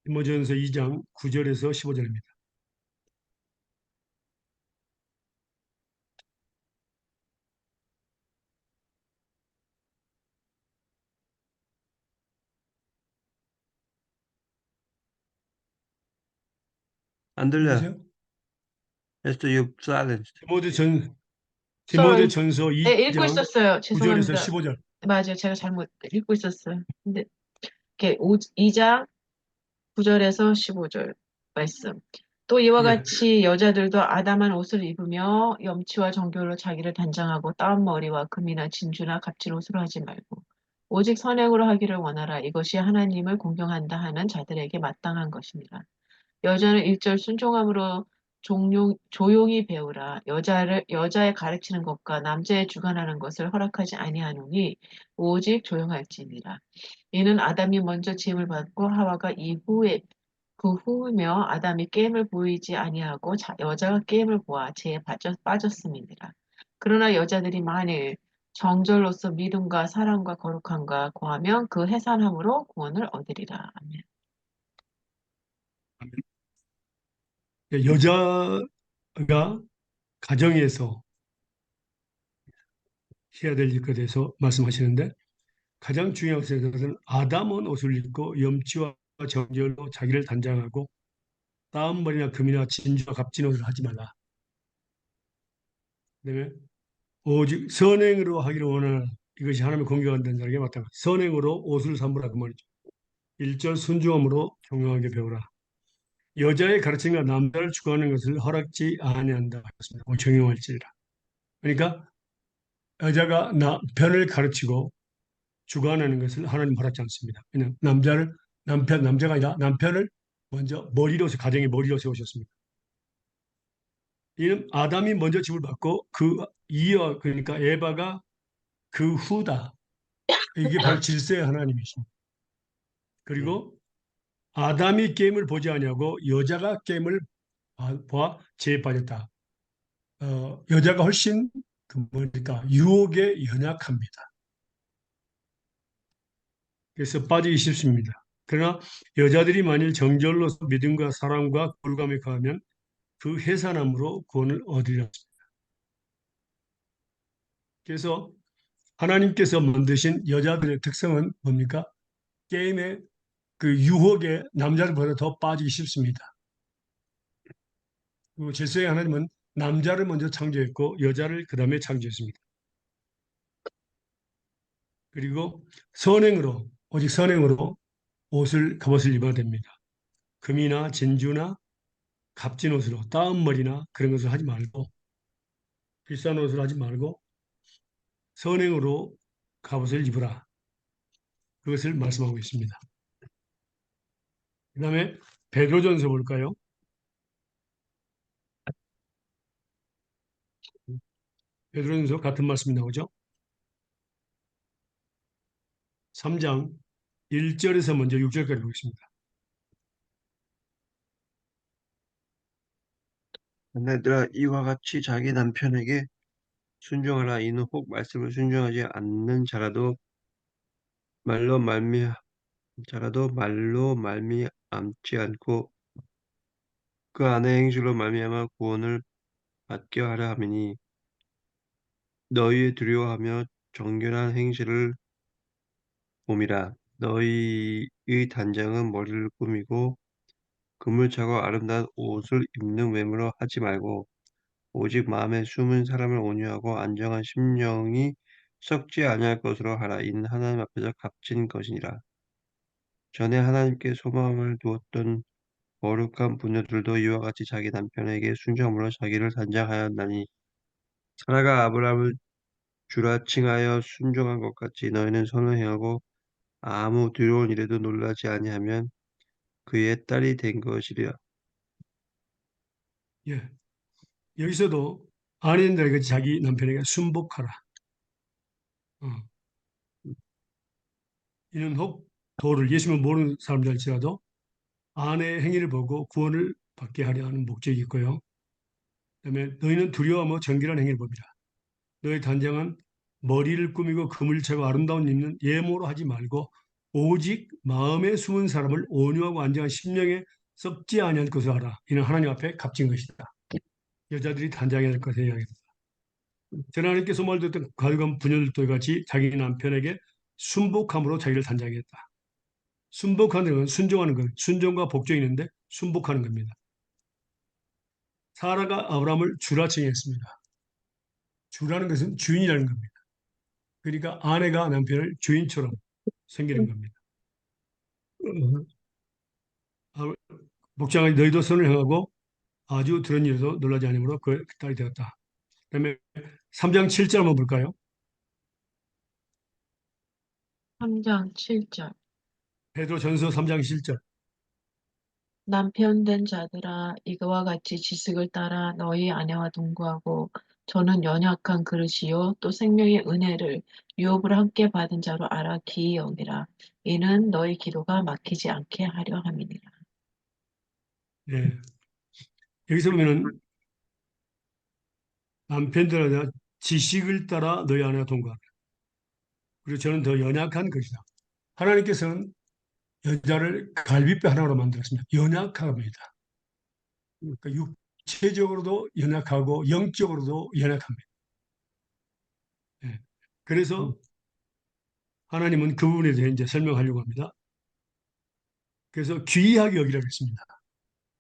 디모전서 2장 9절에서 15절입니다. 안 들려. 들리세요? Esther, you silenced. 디모데 Sorry. 전서 네, 읽고 2장 있었어요. 9절에서 죄송합니다. 15절. 맞아요. 제가 잘못 읽고 있었어요. 근데 이렇게 2장 9절에서 15절 말씀. 또 이와 예, 같이 여자들도 아담한 옷을 입으며 염치와 정결로 자기를 단장하고 따은 머리와 금이나 진주나 갑질 옷으로 하지 말고 오직 선행으로 하기를 원하라. 이것이 하나님을 공경한다 하는 자들에게 마땅한 것이니라. 여자는 일절 순종함으로 조용히 배우라. 여자의 가르치는 것과 남자의 주관하는 것을 허락하지 아니하노니 오직 조용할지니라. 이는 아담이 먼저 지음을 받고 하와가 그 후이며 아담이 게임을 보이지 아니하고 여자가 게임을 보아 죄에 빠졌음이니라. 그러나 여자들이 만일 정절로서 믿음과 사랑과 거룩함과 고하면 그 해산함으로 구원을 얻으리라. 아멘. 여자가 가정에서 해야 될 일에 대해서 말씀하시는데 가장 중요한 것은 아담은 옷을 입고 염치와 정결로 자기를 단장하고 따은 머리나 금이나 진주와 값진 옷을 하지 말라. 그다음에 오직 선행으로 하기를 원하는 이것이 하나님의 공경한다는 자에게 마땅하다. 선행으로 옷을 삼으라 그 말이죠. 1절 순종함으로 경영하게 배우라. 여자의 가르침과 남자를 추구하는 것을 허락지 아니한다 하셨습니다. 정형할지니라. 그러니까 여자가 남편을 가르치고 주관하는 것을 하나님 허락지 않습니다. 그냥 남자가 아니라 남편을 먼저 가정의 머리로 세우셨습니다. 이는 아담이 먼저 집을 받고 그러니까 에바가 그 후다. 이게 바로 질서의 하나님이십니다. 네. 그리고 아담이 게임을 보지 아니하고 여자가 게임을 보아 죄에 빠졌다. 여자가 훨씬 뭐니까 유혹에 연약합니다. 그래서 빠지기 쉽습니다. 그러나 여자들이 만일 정절로서 믿음과 사랑과 굴감에 가하면 그 해산함으로 구원을 얻으리라. 그래서 하나님께서 만드신 여자들의 특성은 뭡니까? 게임의 그 유혹에 남자들보다 더 빠지기 쉽습니다. 그리고 질서의 하나님은 남자를 먼저 창조했고 여자를 그 다음에 창조했습니다. 그리고 오직 선행으로 갑옷을 입어야 됩니다. 금이나 진주나 값진 옷으로 따은 머리나 그런 것을 하지 말고 비싼 옷을 하지 말고 선행으로 갑옷을 입으라. 그것을 말씀하고 있습니다. 그 다음에 베드로전서 볼까요? 베드로전서 같은 말씀이 나오죠. 3장 1절에서 먼저 6절까지 보겠습니다. 아내들아 이와 같이 자기 남편에게 순종하라. 이는 혹 말씀을 순종하지 않는 말로 말미 말로 말미암지 않고 그 아내의 행실로 말미암아 구원을 받게 하려 함이니 너희의 두려워하며 정결한 행실을 봄이라. 너희의 단장은 머리를 꾸미고 금을 차고 아름다운 옷을 입는 외모로 하지 말고 오직 마음에 숨은 사람을 온유하고 안정한 심령이 썩지 아니할 것으로 하라. 이는 하나님 앞에서 값진 것이니라. 전에 하나님께 소망을 두었던 거룩한 부녀들도 이와 같이 자기 남편에게 순종함으로 자기를 단장하였나니 사라가 아브라함을 주라 칭하여 순종한 것 같이 너희는 선을 행하고 아무 두려운 일에도 놀라지 아니하면 그의 딸이 된 것이랴. 예. 여기서도 아내들에게 자기 남편에게 순복하라. 어. 이는 혹 도를 예수님을 모르는 사람들일지라도 아내의 행위를 보고 구원을 받게 하려 하는 목적이 있고요. 그다음에 너희는 두려워하며 정결한 행위를 봅니다. 너희 단장은 머리를 꾸미고 금을 채고 아름다운 입는 예모로 하지 말고 오직 마음에 숨은 사람을 온유하고 안정한 심령에 썩지 아니할 것을 알아. 이는 하나님 앞에 값진 것이다. 여자들이 단장해야 될 것을 이야기합니다. 저는 하나님께서 말했던 가증한 부녀들도 같이 자기 남편에게 순복함으로 자기를 단장했다. 순복하는 건 순종하는 것, 순종과 복종이 있는데 순복하는 겁니다. 사라가 아브라함을 주라 칭했습니다. 주라는 것은 주인이라는 겁니다. 그러니까 아내가 남편을 주인처럼 섬기는 겁니다. 아, 목장이 너희도 선을 행하고 아주 들은 일에도 놀라지 않으므로 그 딸이 되었다. 그다음에 3장 7절 한번 볼까요? 3장 7절. 베드로전서 3장 7절. 남편 된 자들아 이거와 같이 지식을 따라 너희 아내와 동거하고 저는 연약한 그릇이요 또 생명의 은혜를 유업을 함께 받은 자로 알아 기이 여기라. 이는 너희 기도가 막히지 않게 하려 함이니라. 예. 여기서 보면은 남편들아 지식을 따라 너희 아내와 동거하라. 그리고 저는 더 연약한 것이다. 하나님께서는 여자를 갈비뼈 하나로 만들었습니다. 연약합니다. 그러니까 육체적으로도 연약하고 영적으로도 연약합니다. 예. 그래서 하나님은 그 부분에 대해 이제 설명하려고 합니다. 그래서 귀하게 여기라고 했습니다.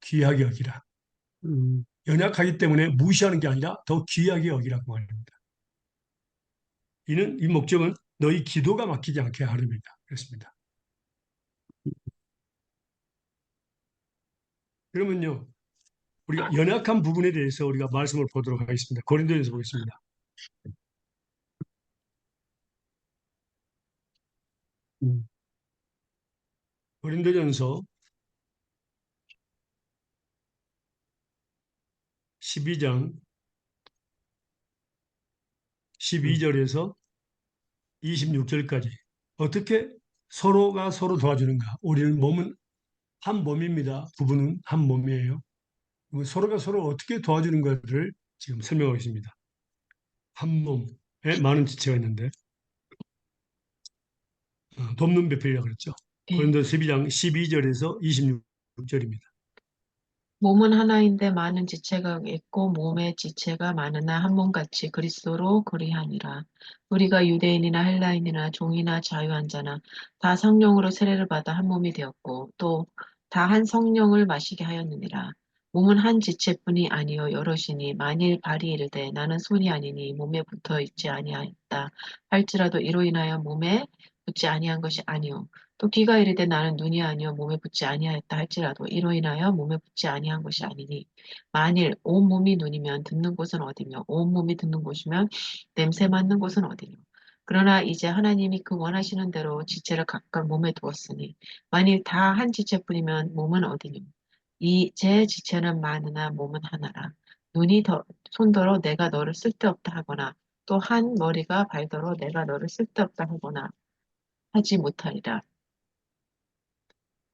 귀하게 여기라. 연약하기 때문에 무시하는 게 아니라 더 귀하게 여기라고 말합니다. 이 목적은 너희 기도가 막히지 않게 하려입니다. 그렇습니다. 그러면요, 우리가 연약한 부분에 대해서 우리가 말씀을 보도록 하겠습니다. 고린도전서 보겠습니다. 음, 고린도전서 12장 음, 12절에서 26절까지 어떻게 서로가 서로 도와주는가? 우리는 몸은 한 몸입니다. 부부는 한 몸이에요. 서로가 서로 어떻게 도와주는가를 지금 설명하고 있습니다. 한 몸에 많은 지체가 있는데 돕는 배필이라고 그랬죠. 예. 고린도 12장 12절에서 26절입니다. 몸은 하나인데 많은 지체가 있고 몸의 지체가 많으나 한 몸같이 그리스도로 그리하니라. 우리가 유대인이나 헬라인이나 종이나 자유한 자나 다 성령으로 세례를 받아 한 몸이 되었고 또 다 한 성령을 마시게 하였느니라. 몸은 한 지체뿐이 아니요 여럿이니 만일 발이 이르되 나는 손이 아니니 몸에 붙어 있지 아니하였다 할지라도 이로 인하여 몸에 붙지 아니한 것이 아니요 또 귀가 이르되 나는 눈이 아니요 몸에 붙지 아니하였다 할지라도 이로 인하여 몸에 붙지 아니한 것이 아니니 만일 온 몸이 눈이면 듣는 곳은 어디며 온 몸이 듣는 곳이면 냄새 맡는 곳은 어디뇨 그러나 이제 하나님이 그 원하시는 대로 지체를 각각 몸에 두었으니 만일 다 한 지체뿐이면 몸은 어디뇨 이 제 지체는 많으나 몸은 하나라 눈이 손더러 내가 너를 쓸데없다 하거나 또 한 머리가 발더러 내가 너를 쓸데없다 하거나 하지 못하리라.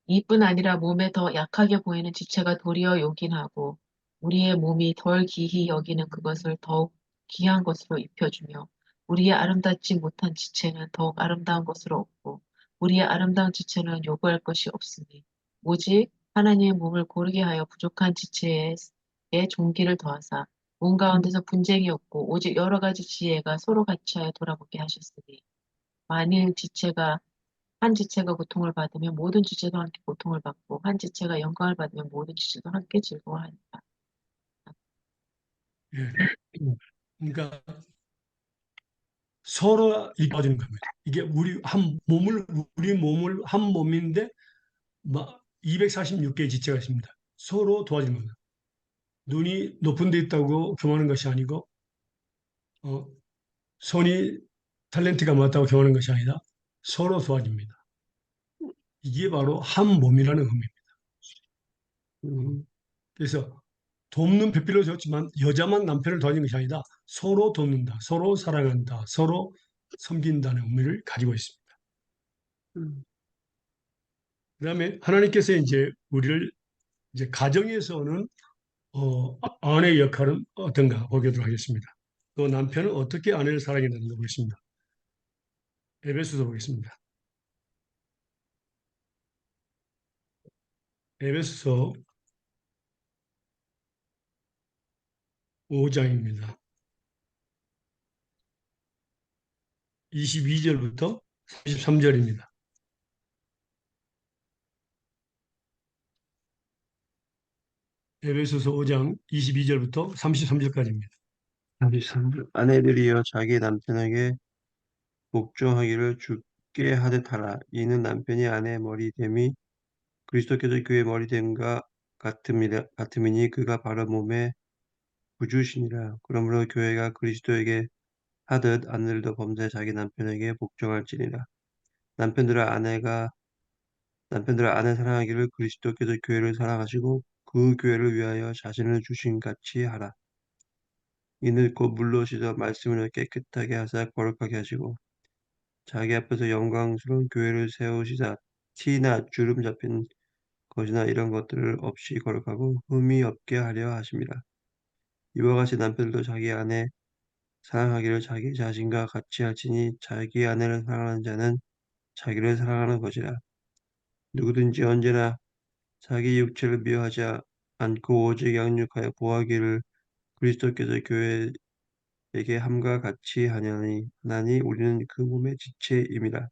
이뿐 아니라 몸에 더 약하게 보이는 지체가 도리어 요긴하고 우리의 몸이 덜 귀히 여기는 그것을 더욱 귀한 것으로 입혀주며 우리의 아름답지 못한 지체는 더욱 아름다운 것으로 없고 우리의 아름다운 지체는 요구할 것이 없으니 오직 하나님의 몸을 고르게 하여 부족한 지체에 종기를 더하사 몸 가운데서 분쟁이 없고 오직 여러 가지 지혜가 서로 같이 하여 돌아보게 하셨으니 만일 한 지체가 고통을 받으면 모든 지체도 함께 고통을 받고 한 지체가 영광을 받으면 모든 지체도 함께 즐거워하니라. 예. 그러니까 서로 도와주는 겁니다. 이게 우리 몸을 한 몸인데 246개의 지체가 있습니다. 서로 도와주는 겁니다. 눈이 높은 데 있다고 교만하는 것이 아니고 어, 손이 탤런트가 많다고 교만하는 것이 아니라 서로 도와줍니다. 이게 바로 한 몸이라는 의미입니다. 음, 그래서 돕는 배필로 좋지만 여자만 남편을 도와주는 것이 아니라 서로 돕는다, 서로 사랑한다, 서로 섬긴다는 의미를 가지고 있습니다. 음, 그다음에 하나님께서 이제 우리를 이제 가정에서는 아내의 역할은 어떤가 보도록 하겠습니다. 또 남편은 어떻게 아내를 사랑해야 되는가 보겠습니다. 에베소서 보겠습니다. 에베소서 5장입니다. 22절부터 33절입니다. 에베소서 5장 22절부터 33절까지입니다. 33절. 아내들이여 자기 남편에게 복종하기를 주께 하듯 하라. 이는 남편이 아내의 머리됨이 그리스도께서 교회의 머리됨과 같음이니 그가 바로 몸의 구주시니라. 그러므로 교회가 그리스도에게 하듯 아내들도 범사에 자기 남편에게 복종할지니라. 남편들아 아내가 남편들아 아내 사랑하기를 그리스도께서 교회를 사랑하시고 그 교회를 위하여 자신을 주신 같이 하라. 이는 곧 물로 씻어 말씀으로 깨끗하게 하사 거룩하게 하시고 자기 앞에서 영광스러운 교회를 세우시사 티나 주름 잡힌 것이나 이런 것들을 없이 거룩하고 흠이 없게 하려 하심이라. 이와 같이 남편들도 자기 아내 사랑하기를 자기 자신과 같이 할지니 자기 아내를 사랑하는 자는 자기를 사랑하는 것이라. 누구든지 언제나 자기 육체를 미워하지 않고 오직 양육하여 보호하기를 그리스도께서 교회에게 함과 같이 하나니 우리는 그 몸의 지체임이라.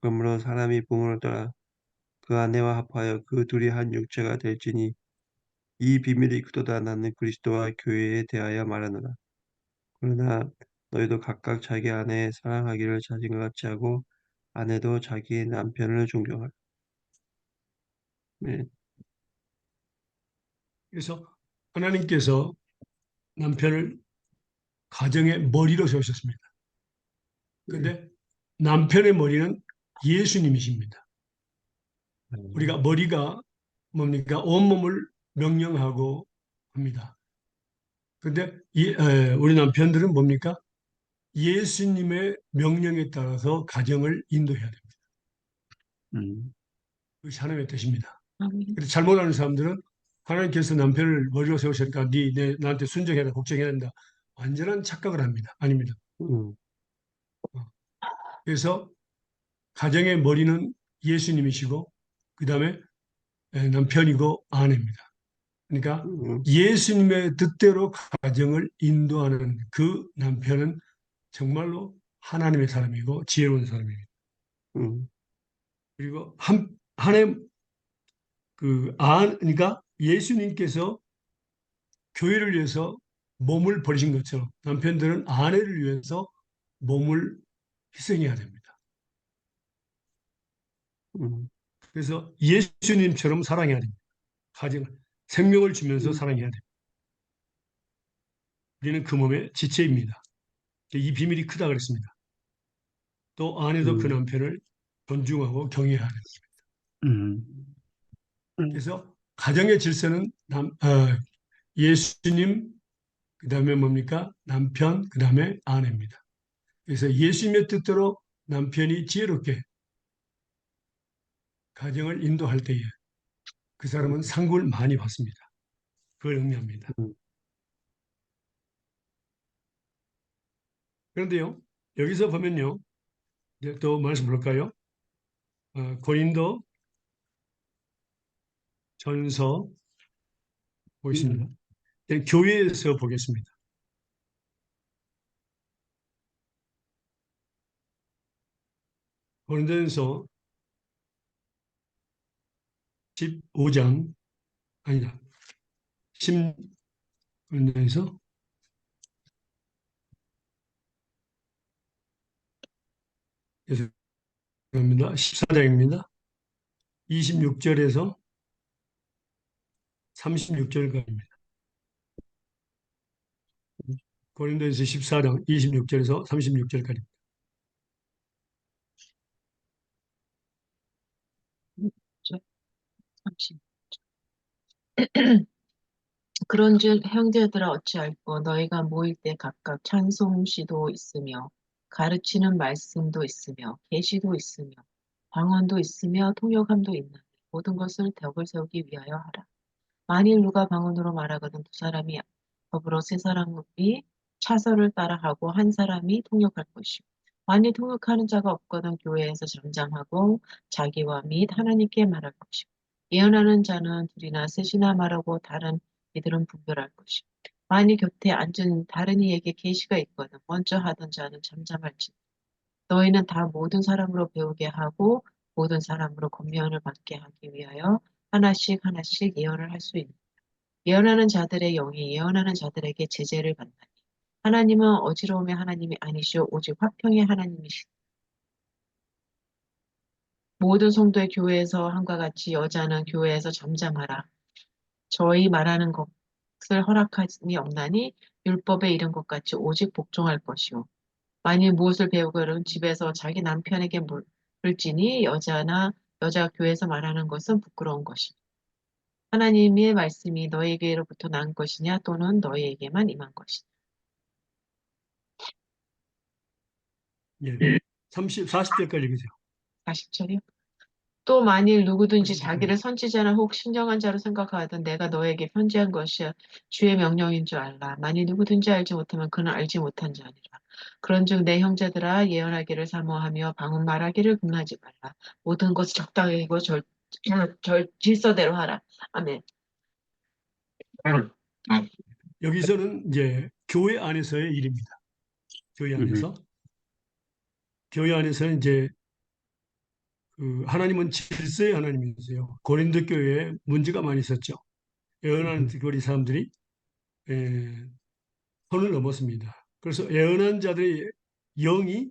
그러므로 사람이 부모를 떠나 그 아내와 합하여 그 둘이 한 육체가 될지니 이 비밀이 크도다. 나는 그리스도와 교회에 대하여 말하노라. 그러나 너희도 각각 자기 아내 사랑하기를 자신과 같이 하고 아내도 자기 남편을 존경하라. 네. 그래서 하나님께서 남편을 가정의 머리로 세우셨습니다. 네. 근데 남편의 머리는 예수님이십니다. 우리가 음, 머리가 뭡니까? 온몸을 명령하고 합니다. 근데 우리 남편들은 뭡니까? 예수님의 명령에 따라서 가정을 인도해야 됩니다. 음, 그것이 하나님의 뜻입니다. 아멘. 그래서 잘못하는 사람들은 하나님께서 남편을 머리로 세우셨으니까 나한테 순종해라, 걱정해야 된다. 완전한 착각을 합니다. 아닙니다. 음, 어. 그래서 가정의 머리는 예수님이시고 그 다음에 남편이고 아내입니다. 그러니까 음, 예수님의 뜻대로 가정을 인도하는 그 남편은 정말로 하나님의 사람이고 지혜로운 사람입니다. 음, 그리고 그러니까 예수님께서 교회를 위해서 몸을 버리신 것처럼 남편들은 아내를 위해서 몸을 희생해야 됩니다. 음, 그래서 예수님처럼 사랑해야 됩니다. 가정을 생명을 주면서 음, 사랑해야 됩니다. 우리는 그 몸의 지체입니다. 이 비밀이 크다 그랬습니다. 또 아내도 그 음, 남편을 존중하고 경외해야 됩니다. 음, 음, 그래서 가정의 질서는 예수님, 그 다음에 뭡니까? 남편, 그 다음에 아내입니다. 그래서 예수님의 뜻대로 남편이 지혜롭게 가정을 인도할 때에 그 사람은 상급을 많이 받습니다. 그걸 의미합니다. 음, 그런데요, 여기서 보면요, 이제 또 말씀 볼까요? 고린도 전서 보겠습니다. 음, 교회에서 보겠습니다. 고린도전서 15장 아니다. 10 고린도전서 죄송합니다. 14장입니다. 26절에서 36절까지입니다. 고린도전서 14장 26절에서 36절까지. 30. 그런즉 형제들아 어찌할꼬 너희가 모일 때 각각 찬송시도 있으며 가르치는 말씀도 있으며 계시도 있으며 방언도 있으며 통역함도 있나니 모든 것을 덕을 세우기 위하여 하라. 만일 누가 방언으로 말하거든 두 사람이 더불어 세 사람이 차서를 따라하고 한 사람이 통역할 것이요. 만일 통역하는 자가 없거든 교회에서 잠잠하고 자기와 및 하나님께 말할 것이요. 예언하는 자는 둘이나 셋이나 말하고 다른 이들은 분별할 것이요. 만일 곁에 앉은 다른 이에게 계시가 있거든 먼저 하던 자는 잠잠할지. 너희는 다 모든 사람으로 배우게 하고 모든 사람으로 권면을 받게 하기 위하여 하나씩 하나씩 예언을 할 수 있는. 예언하는 자들의 영이 예언하는 자들에게 제재를 받나니 하나님은 어지러움의 하나님이 아니시오 오직 화평의 하나님이시. 모든 성도의 교회에서 함과 같이 여자는 교회에서 잠잠하라. 저희 말하는 것을 허락하니 없나니 율법에 이른 것 같이 오직 복종할 것이요. 만일 무엇을 배우거든 집에서 자기 남편에게 물지니 여자가 교회에서 말하는 것은 부끄러운 것이. 하나님의 말씀이 너에게로부터 난 것이냐 또는 너희에게만 임한 것이냐. 예. 40절까지 읽으세요. 40절이요. 또 만일 누구든지 40절까지. 자기를 선지자나 혹 신령한 자로 생각하거든 내가 너에게 편지한 것이 주의 명령인 줄 알라. 만일 누구든지 알지 못하면 그는 알지 못한 자니라. 그런즉 내 형제들아 예언하기를 사모하며 방언 말하기를 금하지 말라. 모든 것을 적당히고 질서대로 하라. 아멘. 여기서는 이제 교회 안에서의 일입니다. 교회 음, 안에서. 교회 안에서는 이제 하나님은 질서의 하나님이세요. 고린도 교회에 문제가 많이 있었죠. 예언하는 거리 사람들이 에, 선을 넘었습니다. 그래서 예언한 자들의 영이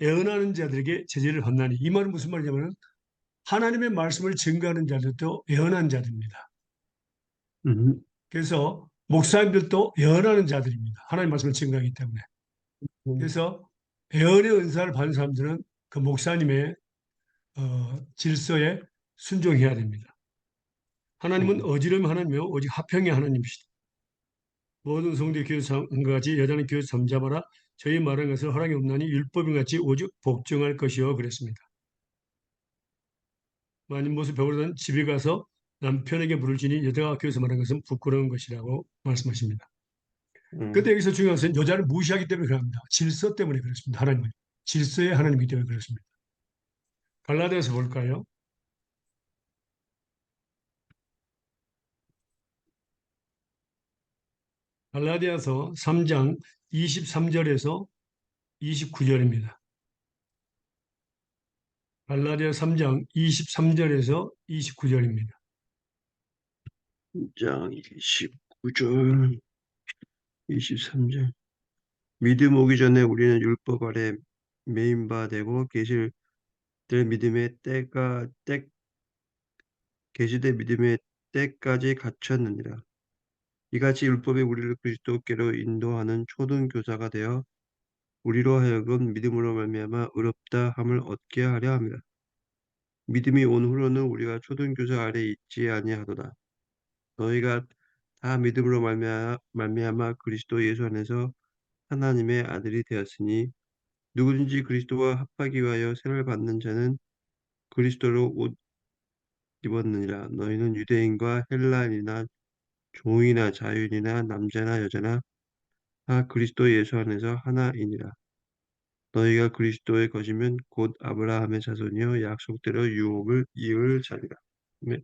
예언하는 자들에게 제재를 받나니 이 말은 무슨 말이냐면 하나님의 말씀을 증거하는 자들도 예언한 자들입니다. 음, 그래서 목사님들도 예언하는 자들입니다. 하나님의 말씀을 증거하기 때문에. 음, 그래서 예언의 은사를 받은 사람들은 그 목사님의 질서에 순종해야 됩니다. 하나님은 음, 어지러움이 하나님이요 오직 화평의 하나님이시다. 모든 성도의 교회와 같이 여자는 교회 잠잠하라. 저희 말한 것을 허락이 없나니 율법인 같이 오직 복종할 것이요 그랬습니다. 만일 모습 배우려는 집에 가서 남편에게 물을 지니 여자가 교회에서 말한 것은 부끄러운 것이라고 말씀하십니다. 음, 근데 여기서 중요한 것은 여자를 무시하기 때문에 그럽니다. 질서 때문에 그렇습니다. 하나님은. 질서의 하나님이기 때문에 그렇습니다. 갈라디아서 볼까요? 갈라디아서 3장 23절에서 29절입니다. 갈라디아 3장 23절에서 29절입니다. 장 29절, 23절. 믿음 오기 전에 우리는 율법 아래 매인 바 되고 계시될 믿음의 계시될 믿음의 때까지 갇혔느니라. 이같이 율법이 우리를 그리스도께로 인도하는 초등 교사가 되어 우리로 하여금 믿음으로 말미암아 의롭다 함을 얻게 하려 합니다. 믿음이 온 후로는 우리가 초등 교사 아래 있지 아니하도다. 너희가 다 믿음으로 말미암아 그리스도 예수 안에서 하나님의 아들이 되었으니 누구든지 그리스도와 합하기 위하여 세를 받는 자는 그리스도로 옷 입었느니라. 너희는 유대인과 헬라인이나 종이나 자유인이나 남자나 여자나 다 그리스도 예수 안에서 하나이니라. 너희가 그리스도의 것이면 곧 아브라함의 자손이요 약속대로 유업을 이을 자리라. 네.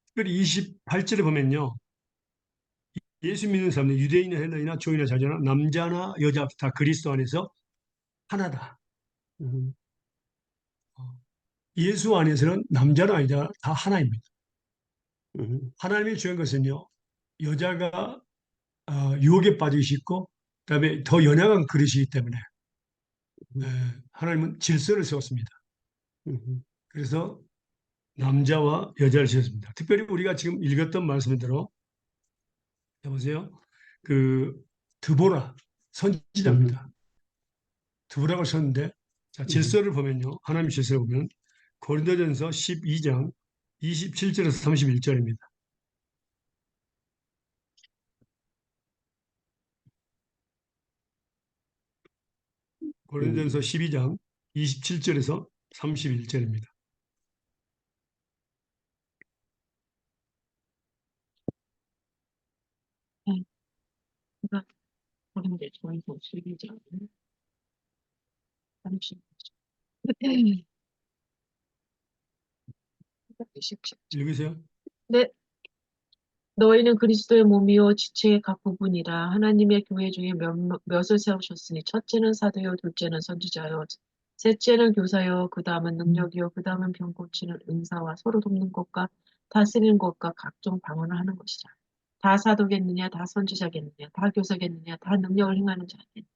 특별히 28절에 보면요. 예수 믿는 사람들, 유대인이나 헬라이나 종이나 자주나 남자나 여자 다 그리스도 안에서 하나다. 음, 어, 예수 안에서는 남자나 여자 다 하나입니다. 음, 하나님이 주한 것은요. 여자가 유혹에 빠지기 쉽고 그다음에 더 연약한 그릇이기 때문에 에, 음, 하나님은 질서를 세웠습니다. 음, 그래서 남자와 여자를 지었습니다. 특별히 우리가 지금 읽었던 말씀대로 해보세요. 그 드보라 음, 선지자입니다. 드보라가 썼는데 자 음, 질서를 보면요. 하나님 질서를 보면 고린도전서 12장 27절에서 31절입니다. 고린도전서 음, 12장 27절에서 31절입니다. 네, 제가 보는데 저희도 12장 30. 읽으세요. 네, 너희는 그리스도의 몸이요 지체의 각 부분이라 하나님의 교회 중에 몇을 세우셨으니 첫째는 사도요 둘째는 선지자요 셋째는 교사요 그 다음은 능력이요 그 다음은 병 고치는 은사와 서로 돕는 것과 다스리는 것과 각종 방언을 하는 것이라 다 사도겠느냐 다 선지자겠느냐 다 교사겠느냐 다 능력을 행하는 자겠느냐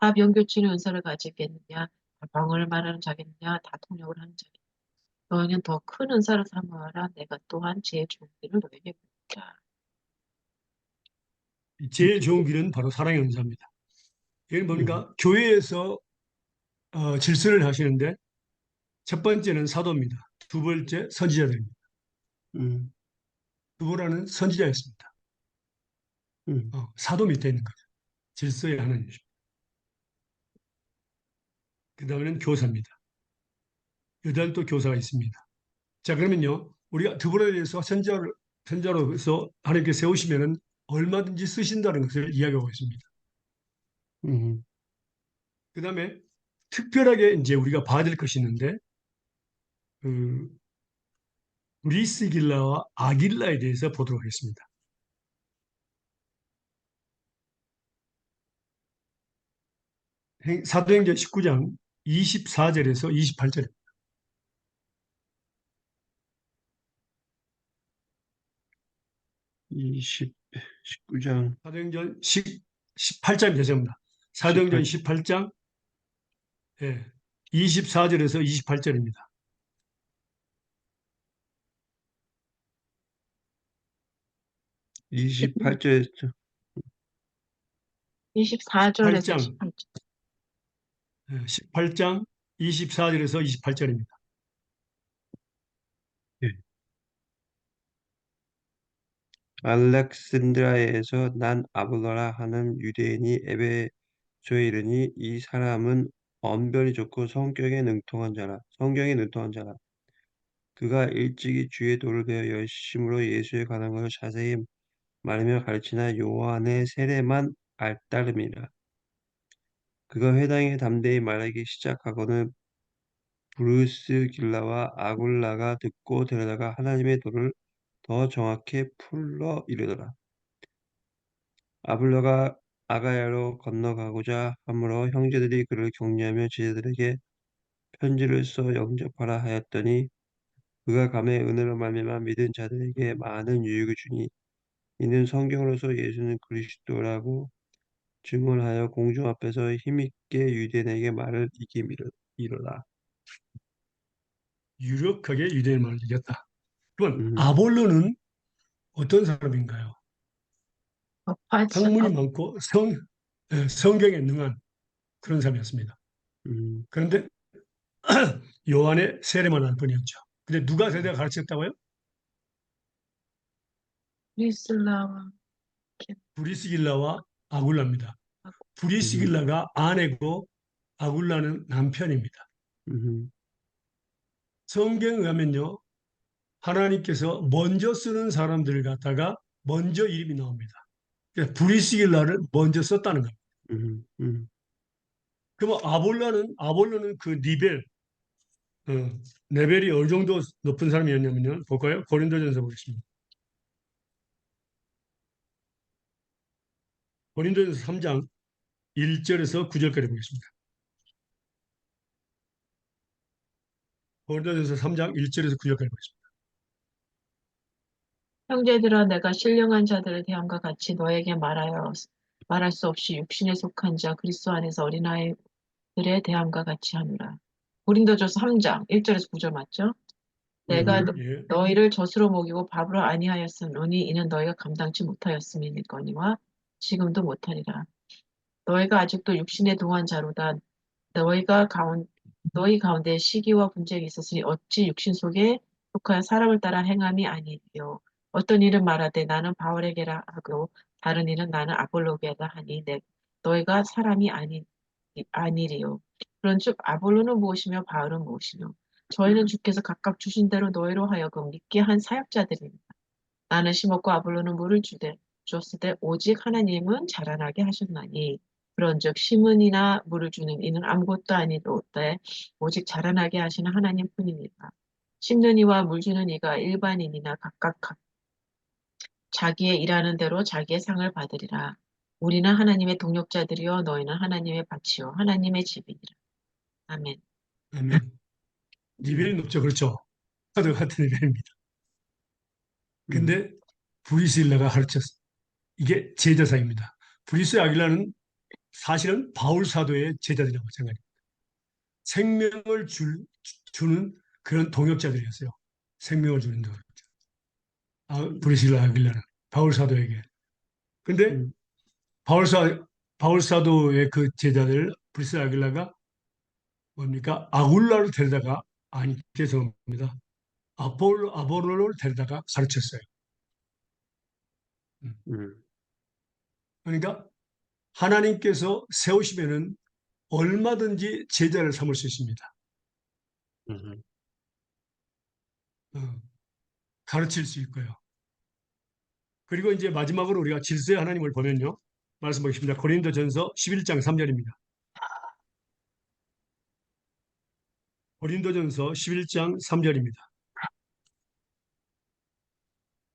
다 병 고치는 은사를 가지겠느냐 다 방언을 말하는 자겠느냐 다 통역을 하는 자겠느냐 너희는 더 큰 은사를 사모하라 내가 또한 제 좋은 길을 너에게 보이리라. 제일 좋은 길은 바로 사랑의 은사입니다. 이건 음, 뭡니까? 교회에서 질서를 하시는데 첫 번째는 사도입니다. 두 번째 선지자들입니다. 음, 두보라는 선지자였습니다. 음, 사도 밑에 있는 거죠. 질서의 하나님이십니다. 그 다음에는 교사입니다. 여자도 교사가 있습니다. 자, 그러면요. 우리가 드보라에 대해서 선자로서 하나님께 세우시면은 얼마든지 쓰신다는 것을 이야기하고 있습니다. 음, 그 다음에 특별하게 이제 우리가 봐야 될 것이 있는데, 그, 브리스길라와 아길라에 대해서 보도록 하겠습니다. 사도행전 19장 24절에서 28절. 20, 19장, 사도행전 18장 죄송합니다. 사도행전 18, 18장 24절에서 28절입니다. 28절에서 24절에서 18장 28절. 18장 24절에서 28절입니다. 알렉산드리아에서 난 아볼로라 하는 유대인이 에베소에 이르니 이 사람은 언변이 좋고 성경에 능통한 자라. 그가 일찍이 주의 도를 배워 열심으로 예수에 관한 것을 자세히 말하며 가르치나 요한의 세례만 알따름이라. 그가 회당에 담대히 말하기 시작하고는 브루스길라와 아굴라가 듣고 데려다가 하나님의 도를 더 정확히 풀러 이르더라. 아블라가 아가야로 건너가고자 하므로 형제들이 그를 격려하며 제자들에게 편지를 써 영접하라 하였더니 그가 감에 은혜로 말미암아 믿은 자들에게 많은 유익을 주니 이는 성경으로서 예수는 그리스도라고 증언하여 공중 앞에서 힘있게 유대인에게 말을 이르라. 유력하게 유대인을 이겼다. 그러면 음, 아볼로는 어떤 사람인가요? 어파츠, 학문이 많고 성경에 능한 그런 사람이었습니다. 음, 그런데 요한의 세례만 할 뿐이었죠. 근데 누가 세례 가르쳤다고요? 리슬라와 브리스길라와 아굴라입니다. 음, 브리스길라가 아내고 아굴라는 남편입니다. 음, 성경에 의하면요, 하나님께서 먼저 쓰는 사람들을 갖다가 먼저 이름이 나옵니다. 그러니까 브리스길라를 먼저 썼다는 겁니다. 음, 음, 그럼 아볼로는 그 어, 레벨이 어느 정도 높은 사람이었냐면요. 볼까요? 고린도전서 보겠습니다. 고린도전서 3장 1절에서 9절까지 보겠습니다. 고린도전서 3장 1절에서 9절까지 보겠습니다. 형제들아 내가 신령한 자들을 대함과 같이 너에게 말할 수 없이 육신에 속한 자 그리스도 안에서 어린아이들의 대함과 같이 하노라. 고린도전서 3장 1절에서 9절 맞죠? 내가 예. 너희를 젖으로 먹이고 밥으로 아니하였으니 이는 너희가 감당치 못하였음이니거니와 지금도 못하리라. 너희가 아직도 육신에 동한 자로다. 너희가 가운 너희 가운데 시기와 분쟁이 있었으니 어찌 육신 속에 속한 사람을 따라 행함이 아니요. 어떤 일은 말하되 나는 바울에게라 하고 다른 일은 나는 아볼로게라 하니 너희가 사람이 아니리요. 그런즉 아볼로는 무엇이며 바울은 무엇이며 저희는 주께서 각각 주신 대로 너희로 하여금 믿게 한 사역자들입니다. 나는 심었고 아볼로는 물을 주었을 때 오직 하나님은 자라나게 하셨나니 그런즉 심은이나 물을 주는 이는 아무것도 아니로되 오직 자라나게 하시는 하나님뿐이니라. 심는 이와 물 주는 이가 일반인이나 각각 자기의 일하는 대로 자기의 상을 받으리라. 우리는 하나님의 동역자들이요 너희는 하나님의 밭이요 하나님의 집이니라. 아멘. 아멘. 리벨이 높죠. 그렇죠. 카드 같은 리벨입니다. 음, 근데 브리스길라가 가르쳤어. 이게 제자사입니다. 브리스 아길라는 사실은 바울 사도의 제자들이라고 생각해요. 생명을 주는 그런 동역자들이었어요. 생명을 주는 동역자. 브리스길라 아길라는 바울 사도에게. 근데 음, 바울 사 바울 사도의 그 제자들 브리스 아길라가 뭡니까? 아굴라를 데려다가 아니 죄송합니다. 아볼로를 데려다가 가르쳤어요. 음. 음, 그러니까 하나님께서 세우시면은 얼마든지 제자를 삼을 수 있습니다. 음, 어, 가르칠 수 있고요. 그리고 이제 마지막으로 우리가 질서의 하나님을 보면요. 말씀 보겠습니다. 고린도전서 11장 3절입니다. 고린도전서 11장 3절입니다.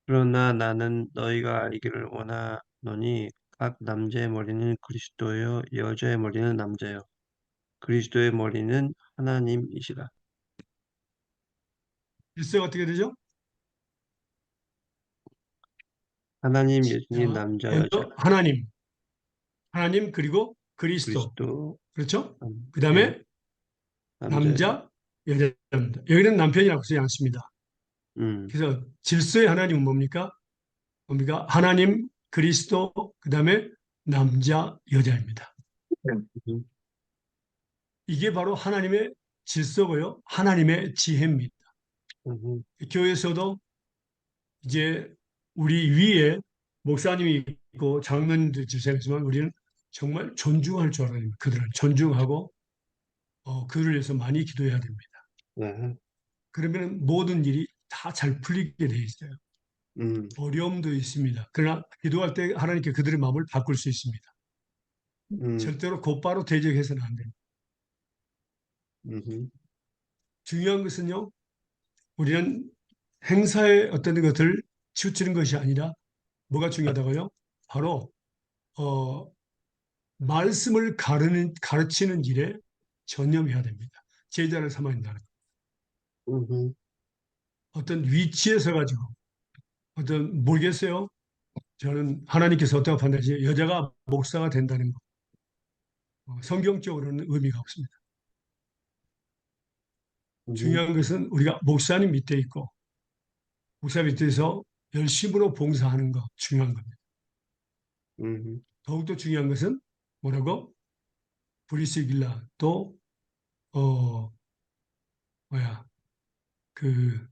그러나 나는 너희가 알기를 원하노니 각 남자의 머리는 그리스도요 여자의 머리는 남자요 그리스도의 머리는 하나님이시라. 질서가 어떻게 되죠? 하나님, 예수님, 자, 남자, 여자, 먼저 하나님 그리고 그리스도. 그리스도, 그렇죠? 그 네, 다음에 남자, 여자. 남자, 여자입니다. 여기는 남편이라고 쓰지 않습니다. 음, 그래서 질서의 하나님은 뭡니까? 뭡니까? 하나님, 그리스도, 그 다음에 남자, 여자입니다. 음, 이게 바로 하나님의 질서고요. 하나님의 지혜입니다. 음, 교회에서도 이제 우리 위에 목사님이 있고 장로님들 질서이지만 우리는 정말 존중할 줄 알아야 됩니다. 그들을 존중하고 그들을 위해서 많이 기도해야 됩니다. 네, 그러면 모든 일이 다 잘 풀리게 돼 있어요. 음, 어려움도 있습니다. 그러나 기도할 때 하나님께 그들의 마음을 바꿀 수 있습니다. 음, 절대로 곧바로 대적해서는 안 됩니다. 음, 중요한 것은요, 우리는 행사의 어떤 것을 치우치는 것이 아니라 뭐가 중요하다고요? 바로 어, 말씀을 가르치는 일에 전념해야 됩니다. 제자를 삼아야 된다는 거. 음, 어떤 위치에 서 가지고 어떤 모르겠어요. 저는 하나님께서 어떻게 판단하시 여자가 목사가 된다는 거 성경적으로는 의미가 없습니다. 음, 중요한 것은 우리가 목사님 밑에 있고 목사 밑에서 열심으로 봉사하는 거 중요한 겁니다. 음, 더욱더 중요한 것은 뭐라고? 브리스길라 또 어, 뭐야 그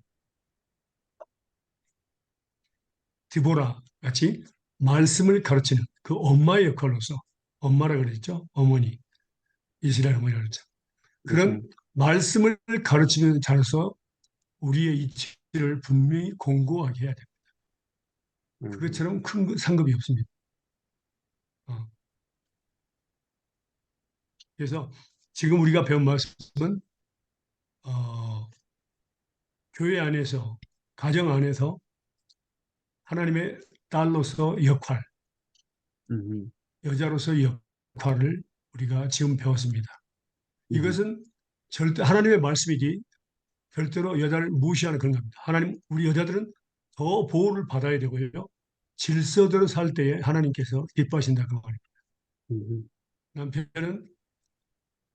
디보라 같이 말씀을 가르치는 그 엄마의 역할로서 엄마라 그랬죠. 어머니 이스라엘 어머니라 그랬죠. 그런 음, 말씀을 가르치는 자로서 우리의 이치를 분명히 공고하게 해야 됩니다. 음, 그것처럼 큰 상급이 없습니다. 어. 그래서 지금 우리가 배운 말씀은 어, 교회 안에서 가정 안에서 하나님의 딸로서 역할, 음, 여자로서 역할을 우리가 지금 배웠습니다. 음, 이것은 절대 하나님의 말씀이지 절대로 여자를 무시하는 그런 겁니다. 하나님 우리 여자들은 더 보호를 받아야 되고요. 질서대로 살 때에 하나님께서 기뻐하신다 그 말입니다. 음, 남편은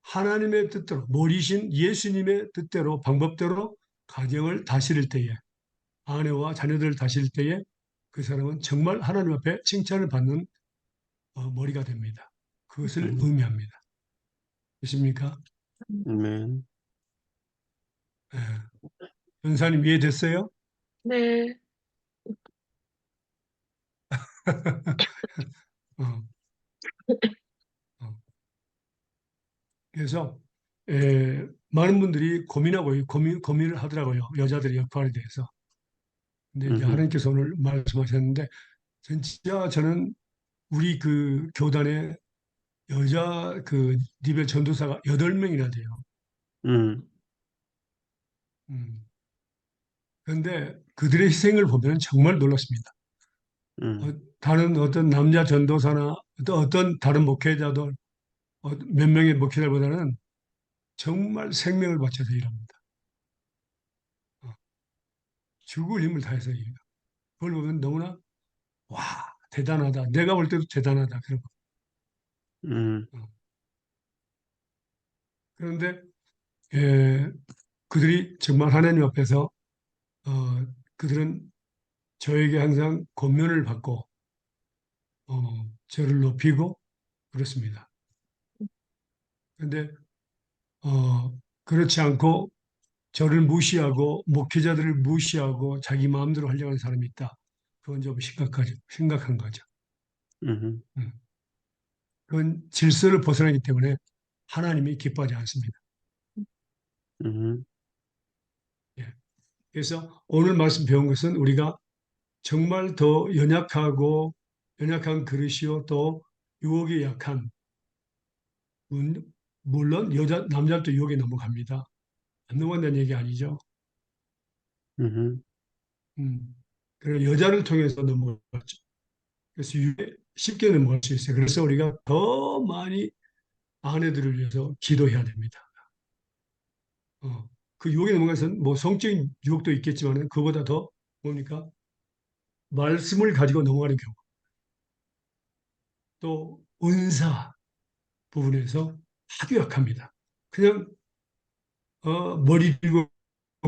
하나님의 뜻대로 머리신 예수님의 뜻대로 방법대로 가정을 다스릴 때에 아내와 자녀들을 다스릴 때에 그 사람은 정말 하나님 앞에 칭찬을 받는 머리가 됩니다. 그것을 음, 의미합니다. 있습니까? 아멘. 예. 전사님 이해됐어요? 네. 어, 어. 그래서 많은 분들이 고민을 하더라고요. 여자들의 역할에 대해서. 근데 이제 음, 하나님께서 오늘 말씀하셨는데 진짜 저는 우리 그 교단에 여자 그 리벨 전도사가 8명이나 돼요. 음, 음. 그런데 그들의 희생을 보면 정말 놀랐습니다. 어, 음, 다른 어떤 남자 전도사나 어떤 다른 목회자들 몇 명의 목회자보다는 정말 생명을 바쳐서 일합니다. 어, 죽을 힘을 다해서 일해요. 그걸 보면 너무나 와 대단하다. 내가 볼 때도 대단하다. 그러고 음, 어. 그런데 예, 그들이 정말 하나님 앞에서 그들은 저에게 항상 권면을 받고 저를 높이고 그렇습니다. 그런데 그렇지 않고 저를 무시하고 목회자들을 무시하고 자기 마음대로 하려고 하는 사람이 있다. 그건 좀 심각한 거죠. 음, 음. 그건 질서를 벗어나기 때문에 하나님이 기뻐하지 않습니다. 음, 예. 그래서 오늘 말씀 배운 것은 우리가 정말 더 연약한 그릇이요 또 유혹에 약한 물론 남자도 유혹에 넘어갑니다. 안 넘어간다는 얘기 아니죠. 음, 음. 그리고 여자를 통해서 넘어갔죠. 그래서 쉽게 넘어갈 수 있어요. 그래서 우리가 더 많이 아내들을 위해서 기도해야 됩니다. 그 유혹에 넘어가서는 뭐 성적인 유혹도 있겠지만 그보다 더 뭡니까? 말씀을 가지고 넘어가는 경우, 또 은사 부분에서 아주 약합니다. 그냥 머리 들고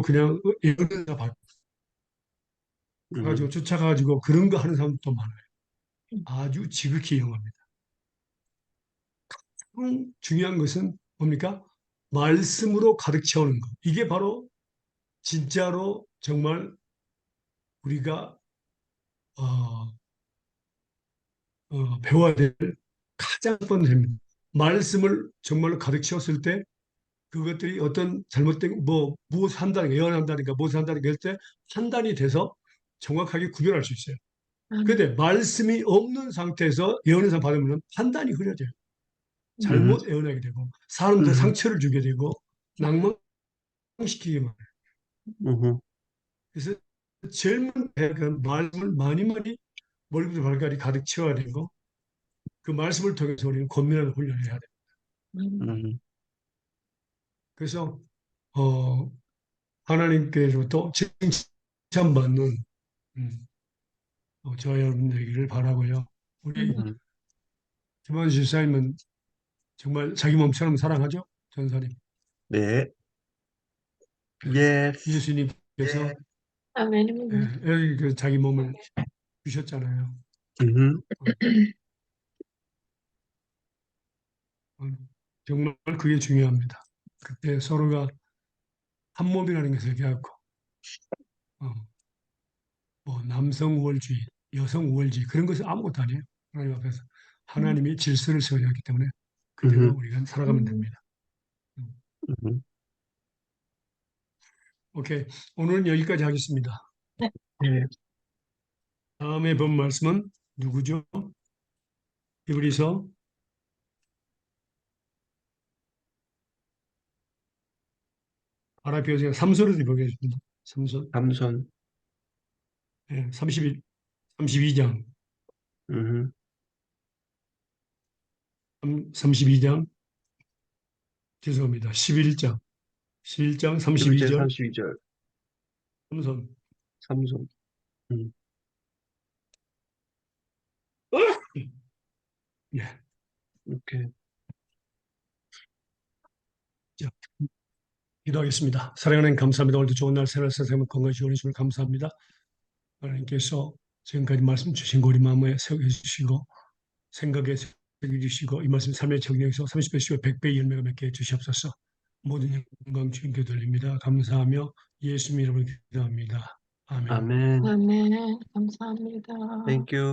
그냥 은사 받아가지고 쫓아가가지고 그런 거 하는 사람도 많아요. 아주 지극히 영합니다. 가장 중요한 것은 뭡니까? 말씀으로 가득 채우는 것. 이게 바로 진짜로 정말 우리가 어, 배워야 될 가장 첫 번째입니다. 말씀을 정말로 가득 채웠을 때 그것들이 어떤 잘못된 무엇 한다는 예언한다든가 무엇 한다든가 할 때 판단이 돼서 정확하게 구별할 수 있어요. 그런데 말씀이 없는 상태에서 예언을 받으면 판단이 흐려져요. 음, 잘못 예언하게 되고 사람들 음, 상처를 주게 되고 낭망시키게 만해요. 음, 그래서 제일 먼저 그 말씀을 많이 많이 머리부터 발까지 가득 채워야 되고 그 말씀을 통해서 우리는 권면하는 훈련을 해야 돼요. 음, 그래서 어, 하나님께로부터 칭찬받는 음, 저와 여러분 되기를 바라고요. 우리 음. 김원수 집사님은 정말 자기 몸처럼 사랑하죠? 전사님. 네. 예. Yes. 예수님께서 아멘입니다. 여기 그 자기 몸을 주셨잖아요. 음, 어, 어, 정말 그게 중요합니다. 그때 서로가 한 몸이라는 것을 얘기하고 어, 뭐 남성 우월주의, 여성 우월주의 그런 것은 아무것도 아니에요. 하나님 앞에서 하나님이 질서를 세워놨기 때문에 그대로 음, 우리가 살아가면 됩니다. 음. 음. 오케이. 오늘은 여기까지 하겠습니다. 네. 네. 다음에 본 말씀은 누구죠? 히브리서 아라비아서 3서를 보겠습니다. 3서 삼손. 32장 음, 32장 죄송합니다. 11장 11절 32절 32절. 삼선 삼손. 예. 오케이. 자, 기도하겠습니다. 사랑하는 감사합니다. 오늘도 좋은 날 새날 선생님 건강히 주시면 감사합니다. 하나님께서 지금까지 말씀 주신 거 우리 마음에 새겨주시고 생각에 새겨주시고 이 말씀 삶의 적용해서 30배, 10배, 100배 열매가 맺게 해주시옵소서. 모든 영광 주님께 돌립니다. 감사하며 예수님 이름으로 기도합니다. 아멘. 아멘. 아멘. 감사합니다. Thank you.